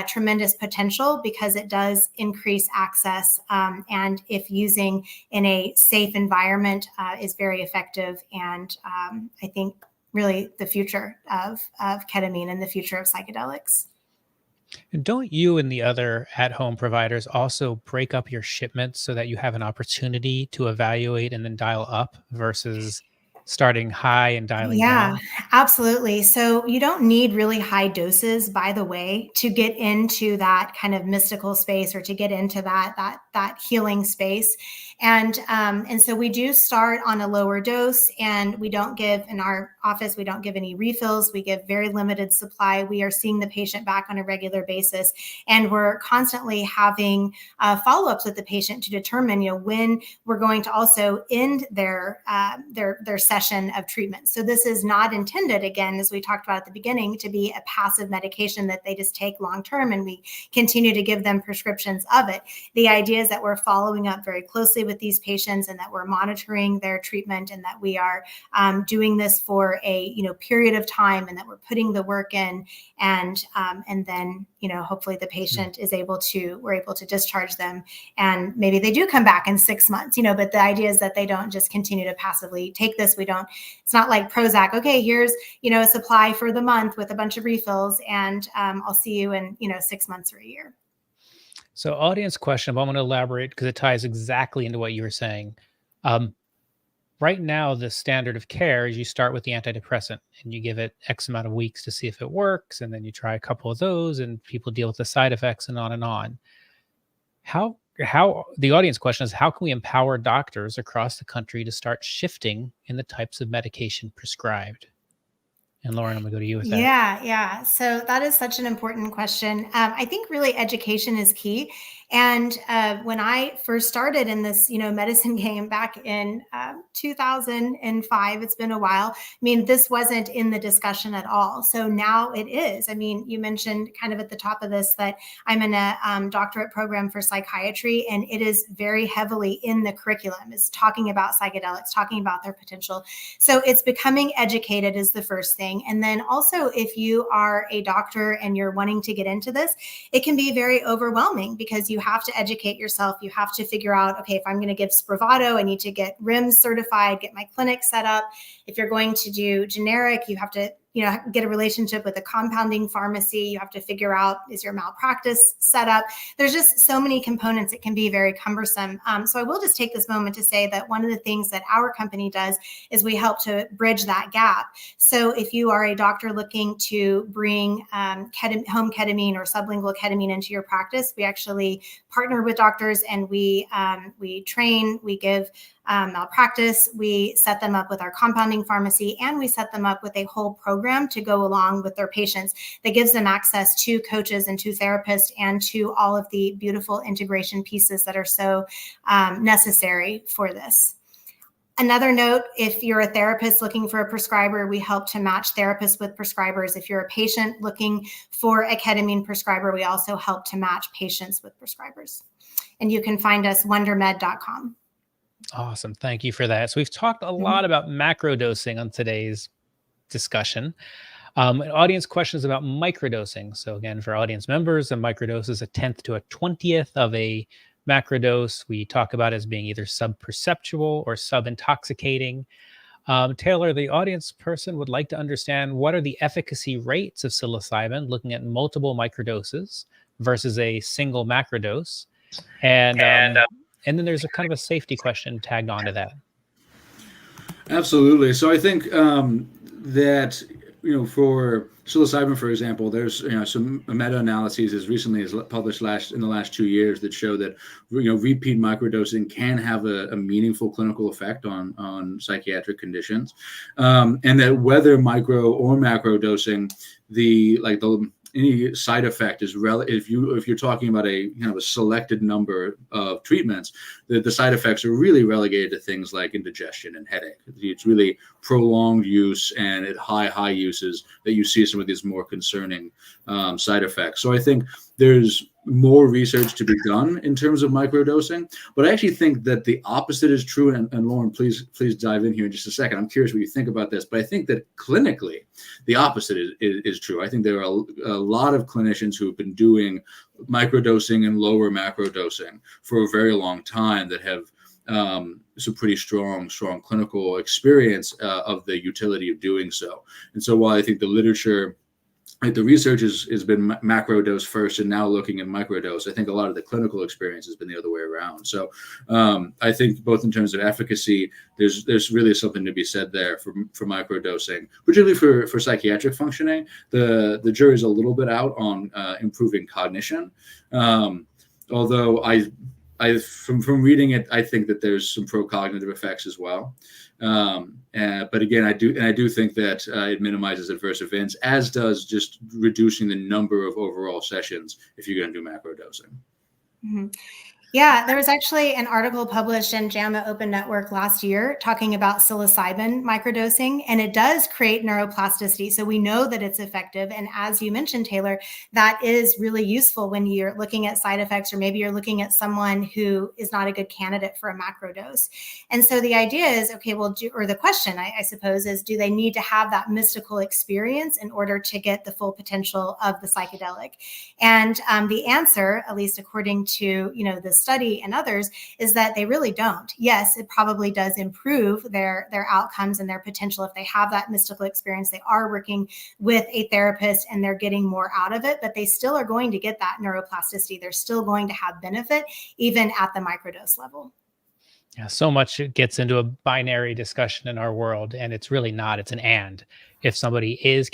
tremendous potential because it does increase access. And if using in a safe environment is very effective. And I think really the future of ketamine and the future of psychedelics. And don't you and the other at-home providers also break up your shipments so that you have an opportunity to evaluate and then dial up versus starting high and dialing Yeah, down? absolutely. So you don't need really high doses, by the way, to get into that kind of mystical space or to get into that healing space. And so we do start on a lower dose, and we don't give in our office. We don't give any refills. We give very limited supply. We are seeing the patient back on a regular basis, and we're constantly having follow-ups with the patient to determine, when we're going to also end their session of treatment. So this is not intended, again, as we talked about at the beginning, to be a passive medication that they just take long term and we continue to give them prescriptions of it. The idea is that we're following up very closely with these patients and that we're monitoring their treatment and that we are doing this for a period of time and that we're putting the work in and then hopefully the patient we're able to discharge them and maybe they do come back in 6 months, but the idea is that they don't just continue to passively take this. It's not like Prozac. Okay, here's, a supply for the month with a bunch of refills and I'll see you in, 6 months or a year. So, audience question, but I'm going to elaborate because it ties exactly into what you were saying. Um, right now, the standard of care is you start with the antidepressant and you give it X amount of weeks to see if it works. And then you try a couple of those and people deal with the side effects and on and on. How the audience question is, how can we empower doctors across the country to start shifting in the types of medication prescribed? And Lauren, I'm going to go to you with that. Yeah. So that is such an important question. I think really education is key. And when I first started in this, medicine game back in 2005, it's been a while. I mean, this wasn't in the discussion at all. So now it is. I mean, you mentioned kind of at the top of this that I'm in a doctorate program for psychiatry, and it is very heavily in the curriculum. It's talking about psychedelics, talking about their potential. So it's becoming educated is the first thing. And then also, if you are a doctor and you're wanting to get into this, it can be very overwhelming because you have to educate yourself. You have to figure out, okay, if I'm going to give Spravato, I need to get RIMS certified, get my clinic set up. If you're going to do generic, you have to get a relationship with a compounding pharmacy. You have to figure out, is your malpractice set up? There's just so many components. It can be very cumbersome. So I will just take this moment to say that one of the things that our company does is we help to bridge that gap. So if you are a doctor looking to bring home ketamine or sublingual ketamine into your practice, we actually partner with doctors and we train, we give malpractice, we set them up with our compounding pharmacy, and we set them up with a whole program to go along with their patients that gives them access to coaches and to therapists and to all of the beautiful integration pieces that are so necessary for this. Another note, if you're a therapist looking for a prescriber, we help to match therapists with prescribers. If you're a patient looking for a ketamine prescriber, we also help to match patients with prescribers. And you can find us wondermed.com. Awesome. Thank you for that. So we've talked a Mhm. lot about macro dosing on today's discussion. An audience questions about microdosing. So again, for audience members, a microdose is a 10th to a 20th of a macrodose. We talk about as being either sub-perceptual or sub-intoxicating. Taylor, the audience person would like to understand what are the efficacy rates of psilocybin looking at multiple microdoses versus a single macrodose. And And and then there's a kind of a safety question tagged onto that. Absolutely. So I think that for psilocybin, for example, there's some meta-analyses as recently as published in the last 2 years that show that repeat microdosing can have a meaningful clinical effect on psychiatric conditions, and that whether micro or macro dosing, the any side effect is if you're talking about a a selected number of treatments, the side effects are really relegated to things like indigestion and headache. It's really prolonged use and at high uses that you see some of these more concerning side effects. So I think there's more research to be done in terms of microdosing, but I actually think that the opposite is true. And Lauren, please dive in here in just a second. I'm curious what you think about this, but I think that clinically, the opposite is true. I think there are a lot of clinicians who have been doing microdosing and lower macrodosing for a very long time that have some pretty strong clinical experience of the utility of doing so. And so while I think the literature, the research has been macro dose first and now looking at microdose, I think a lot of the clinical experience has been the other way around. So I think both in terms of efficacy, there's really something to be said there for microdosing, particularly for psychiatric functioning. The jury's a little bit out on improving cognition, although from reading it, I think that there's some pro-cognitive effects as well. But again, I do think that it minimizes adverse events, as does just reducing the number of overall sessions if you're going to do macro dosing. Mm-hmm. Yeah, there was actually an article published in JAMA Open Network last year talking about psilocybin microdosing, and it does create neuroplasticity. So we know that it's effective. And as you mentioned, Taylor, that is really useful when you're looking at side effects, or maybe you're looking at someone who is not a good candidate for a macro dose. And so the idea is, okay, well, or the question, I suppose, is do they need to have that mystical experience in order to get the full potential of the psychedelic? And the answer, at least according to, the study and others, is that they really don't. Yes, it probably does improve their outcomes and their potential if they have that mystical experience. They are working with a therapist and they're getting more out of it, but they still are going to get that neuroplasticity. They're still going to have benefit even at the microdose level. Yeah, so much gets into a binary discussion in our world, and it's really not. It's an and. If somebody is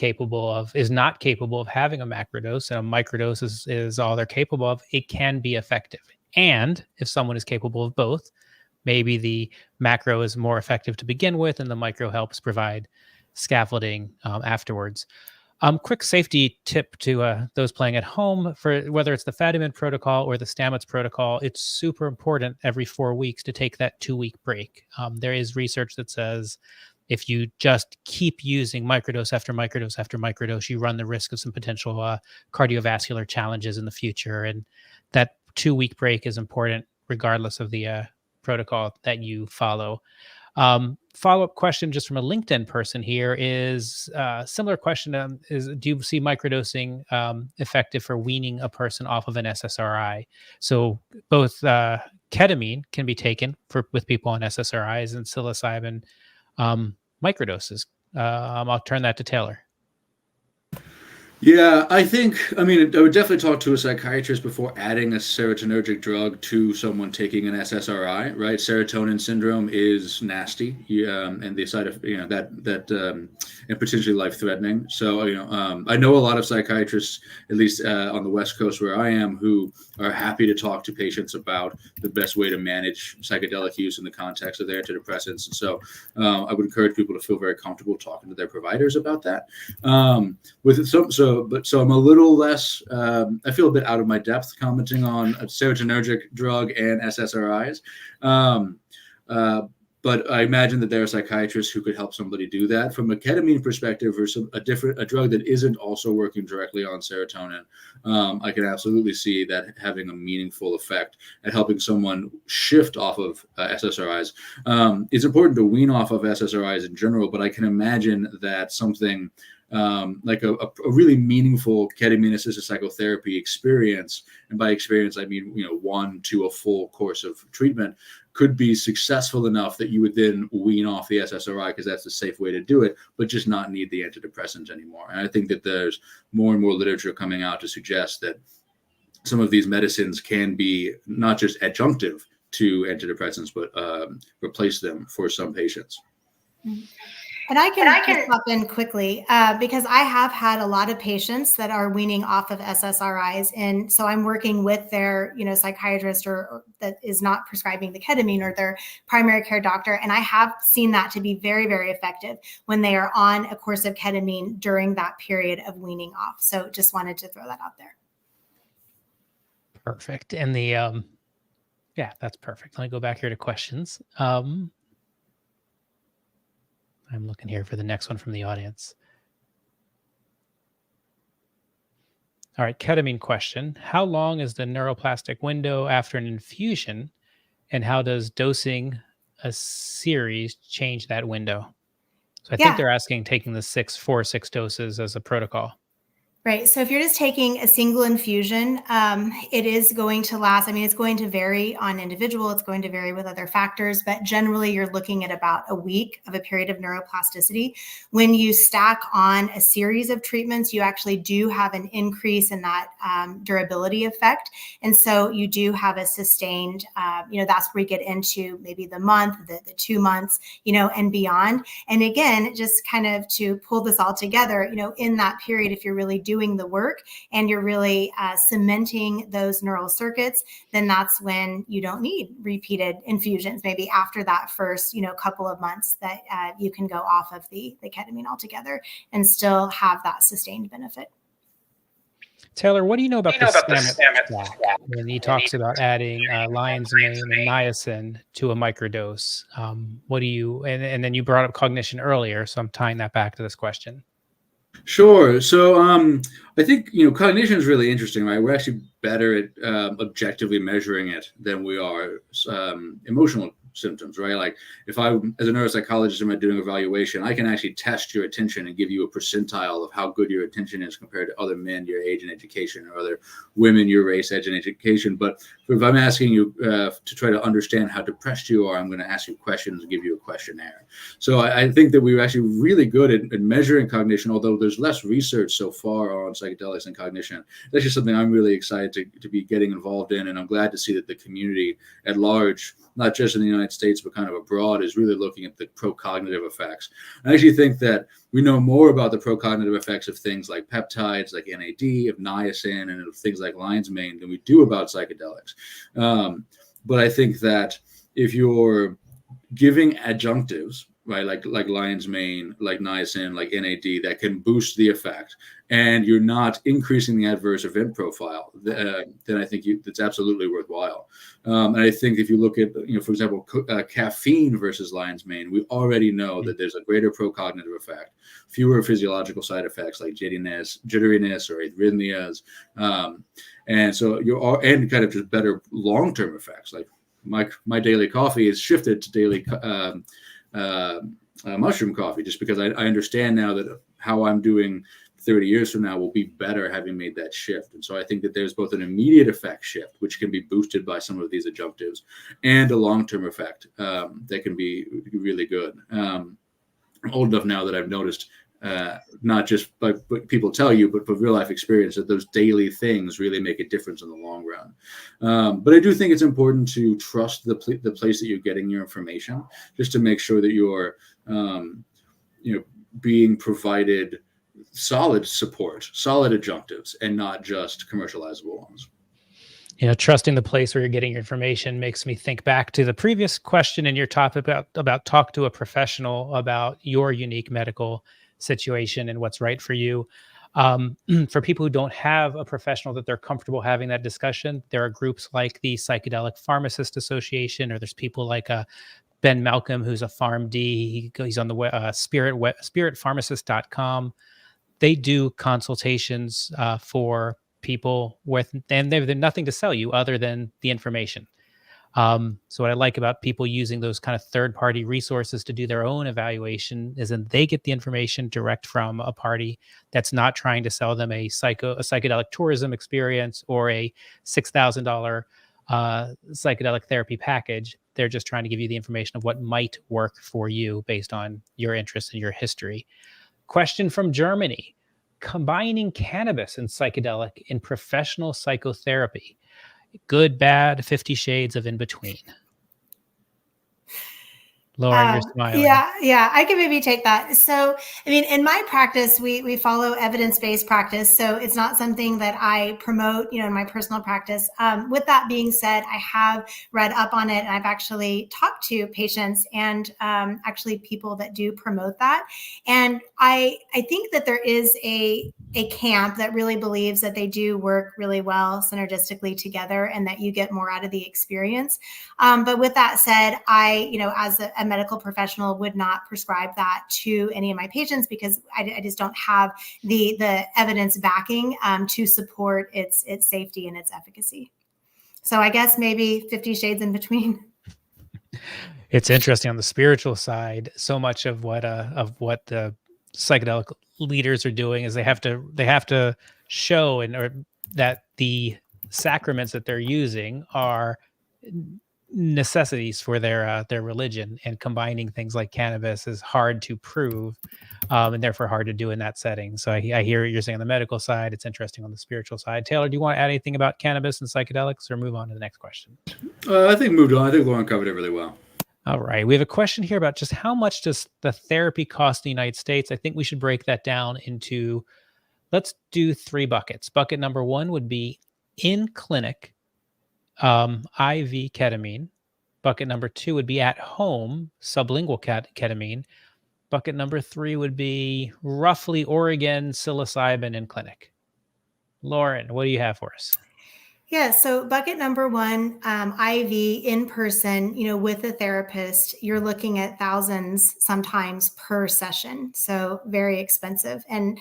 not capable of having a macrodose and a microdose is all they're capable of, it can be effective. And if someone is capable of both, maybe the macro is more effective to begin with, and the micro helps provide scaffolding afterwards. Quick safety tip to those playing at home, for whether it's the Fadiman protocol or the Stamets protocol, it's super important every 4 weeks to take that 2-week break. There is research that says if you just keep using microdose after microdose after microdose, you run the risk of some potential cardiovascular challenges in the future. And that 2-week break is important regardless of the protocol that you follow. Follow-up question just from a LinkedIn person here is similar question is, do you see microdosing effective for weaning a person off of an SSRI? So both ketamine can be taken with people on SSRIs and psilocybin microdoses. I'll turn that to Taylor. Yeah, I would definitely talk to a psychiatrist before adding a serotonergic drug to someone taking an SSRI, right? Serotonin syndrome is nasty, and the side of, and potentially life-threatening. So, I know a lot of psychiatrists, at least on the West Coast where I am, who are happy to talk to patients about the best way to manage psychedelic use in the context of their antidepressants. And so I would encourage people to feel very comfortable talking to their providers about that. So I'm a little less, I feel a bit out of my depth commenting on a serotonergic drug and SSRIs. But but I imagine that there are psychiatrists who could help somebody do that. From a ketamine perspective, or a drug that isn't also working directly on serotonin, I can absolutely see that having a meaningful effect at helping someone shift off of SSRIs. It's important to wean off of SSRIs in general, but I can imagine that something like a really meaningful ketamine-assisted psychotherapy experience, and by experience I mean 1 to a full course of treatment, could be successful enough that you would then wean off the SSRI because that's the safe way to do it, but just not need the antidepressants anymore. And I think that there's more and more literature coming out to suggest that some of these medicines can be not just adjunctive to antidepressants, but replace them for some patients. And I can hop in quickly because I have had a lot of patients that are weaning off of SSRIs. And so I'm working with their, psychiatrist or that is not prescribing the ketamine, or their primary care doctor. And I have seen that to be very, very effective when they are on a course of ketamine during that period of weaning off. So just wanted to throw that out there. Perfect. And yeah, that's perfect. Let me go back here to questions. I'm looking here for the next one from the audience. All right, ketamine question. How long is the neuroplastic window after an infusion, and how does dosing a series change that window? So I think they're asking taking the 4 or 6 doses as a protocol. Right. So if you're just taking a single infusion, it is going to last. I mean, it's going to vary on individual. It's going to vary with other factors, but generally you're looking at about a week of a period of neuroplasticity. When you stack on a series of treatments, you actually do have an increase in that durability effect. And so you do have a sustained, that's where we get into maybe the month, the 2 months, and beyond. And again, just kind of to pull this all together, in that period, if you're really doing the work and you're really cementing those neural circuits, then that's when you don't need repeated infusions. Maybe after that first, couple of months that you can go off of the ketamine altogether and still have that sustained benefit. Taylor, what do you know about the Stamets when he talks about adding lion's mane and niacin to a microdose? What do you, and then you brought up cognition earlier, so I'm tying that back to this question. Sure. So I think, cognition is really interesting, right? We're actually better at objectively measuring it than we are emotional symptoms, right? Like if I, as a neuropsychologist, am doing evaluation, I can actually test your attention and give you a percentile of how good your attention is compared to other men your age and education, or other women your race, age, and education. But if I'm asking you to try to understand how depressed you are, I'm going to ask you questions and give you a questionnaire. So I think that we're actually really good at measuring cognition, although there's less research so far on psychedelics and cognition. That's just something I'm really excited to be getting involved in. And I'm glad to see that the community at large, not just in the United States, but kind of abroad, is really looking at the pro-cognitive effects. I actually think that we know more about the pro-cognitive effects of things like peptides, like NAD, of niacin, and of things like lion's mane than we do about psychedelics. But I think that if you're giving adjunctives, right, like lion's mane, like niacin, like NAD, that can boost the effect, and you're not increasing the adverse event profile, then I think that's absolutely worthwhile. And I think if you look at, for example, caffeine versus lion's mane, we already know that there's a greater pro-cognitive effect, fewer physiological side effects like jitteriness or arrhythmias, and so and kind of just better long-term effects. Like my daily coffee is shifted to daily mushroom coffee, just because I understand now that how I'm doing 30 years from now will be better having made that shift. And so I think that there's both an immediate effect shift, which can be boosted by some of these adjunctives, and a long-term effect that can be really good. I'm old enough now that I've noticed, not just by what people tell you, but for real life experience, that those daily things really make a difference in the long run. But I do think it's important to trust the place that you're getting your information, just to make sure that you're, being provided solid support, solid adjunctives, and not just commercializable ones. Trusting the place where you're getting your information makes me think back to the previous question in your topic about talk to a professional about your unique medical situation and what's right for you. For people who don't have a professional that they're comfortable having that discussion, there are groups like the Psychedelic Pharmacist Association, or there's people like Ben Malcolm, who's a PharmD, he's on the spiritpharmacist.com. They do consultations for people with, and they're nothing to sell you other than the information. So what I like about people using those kind of third-party resources to do their own evaluation is that they get the information direct from a party that's not trying to sell them a psychedelic tourism experience or a $6,000 psychedelic therapy package. They're just trying to give you the information of what might work for you based on your interests and your history. Question from Germany: combining cannabis and psychedelic in professional psychotherapy. Good, bad, 50 shades of in between. Lauren, you're smiling. Yeah, I can maybe take that. So, I mean, in my practice, we follow evidence-based practice. So it's not something that I promote, in my personal practice. With that being said, I have read up on it, and I've actually talked to patients and actually people that do promote that. And I think that there is a camp that really believes that they do work really well synergistically together and that you get more out of the experience. But with that said, I, as a medical professional, would not prescribe that to any of my patients because I just don't have the evidence backing to support its safety and its efficacy. So I guess maybe 50 shades in between. It's interesting on the spiritual side. So much of what the psychedelic leaders are doing is they have to show or that the sacraments that they're using are necessities for their religion, and combining things like cannabis is hard to prove, and therefore hard to do in that setting. So I hear what you're saying on the medical side. It's interesting on the spiritual side. Taylor, do you want to add anything about cannabis and psychedelics, or move on to the next question? I think moved on. I think Lauren covered it really well. All right. We have a question here about just how much does the therapy cost in the United States? I think we should break that down into, let's do 3 buckets. Bucket number 1 would be in clinic IV ketamine. Bucket number 2 would be at home sublingual ketamine. Bucket number 3 would be roughly Oregon psilocybin in clinic. Lauren, what do you have for us? Yeah, so bucket number 1, IV in person, with a therapist, you're looking at thousands sometimes per session. So very expensive and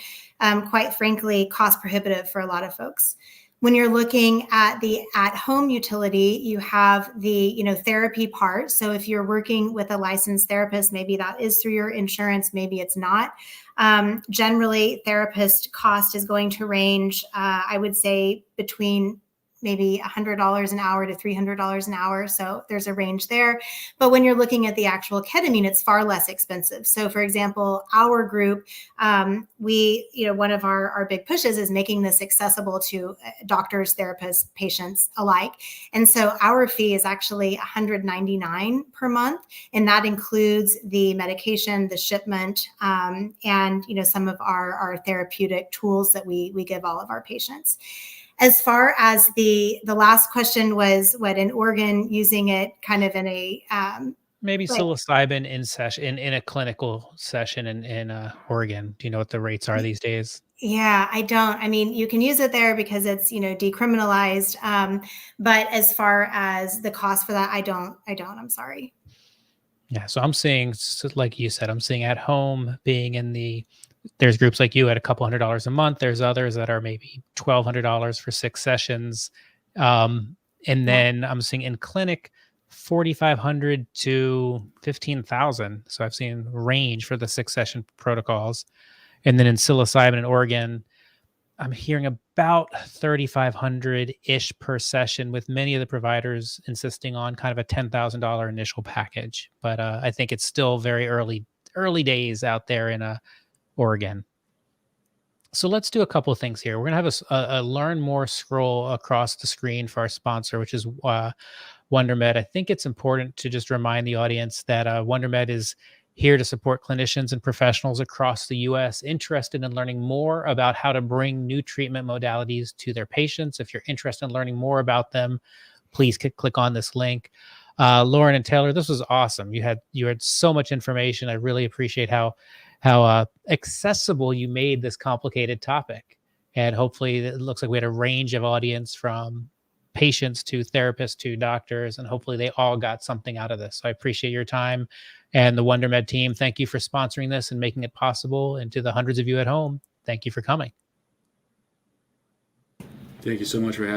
quite frankly, cost prohibitive for a lot of folks. When you're looking at the at-home utility, you have the therapy part. So if you're working with a licensed therapist, maybe that is through your insurance, maybe it's not. Generally, therapist cost is going to range, I would say, between maybe $100 an hour to $300 an hour. So there's a range there. But when you're looking at the actual ketamine, it's far less expensive. So for example, our group, we, one of our big pushes is making this accessible to doctors, therapists, patients alike. And so our fee is actually $199 per month. And that includes the medication, the shipment, and, some of our therapeutic tools that we give all of our patients. As far as the last question was, what in Oregon, using it kind of in a maybe psilocybin in session in a clinical session in Oregon. Do you know what the rates are these days? Yeah, I don't. I mean, you can use it there because it's decriminalized. But as far as the cost for that, I don't. I'm sorry. Yeah, so I'm seeing, like you said, I'm seeing at home being in there's groups like you at a couple $100s a month. There's others that are maybe $1,200 for 6 sessions. And then I'm seeing in clinic, 4,500 to 15,000. So I've seen range for the 6 session protocols. And then in psilocybin in Oregon, I'm hearing about 3,500-ish per session, with many of the providers insisting on kind of a $10,000 initial package. But I think it's still very early days out there in Oregon. So let's do a couple of things here. We're going to have a learn more scroll across the screen for our sponsor, which is Wondermed. I think it's important to just remind the audience that Wondermed is here to support clinicians and professionals across the U.S. interested in learning more about how to bring new treatment modalities to their patients. If you're interested in learning more about them, please click on this link. Lauren and Taylor, this was awesome. You had so much information. I really appreciate how accessible you made this complicated topic. And hopefully it looks like we had a range of audience from patients to therapists to doctors, and hopefully they all got something out of this. So I appreciate your time, and the Wondermed team, thank you for sponsoring this and making it possible. And to the hundreds of you at home, thank you for coming. Thank you so much for having me.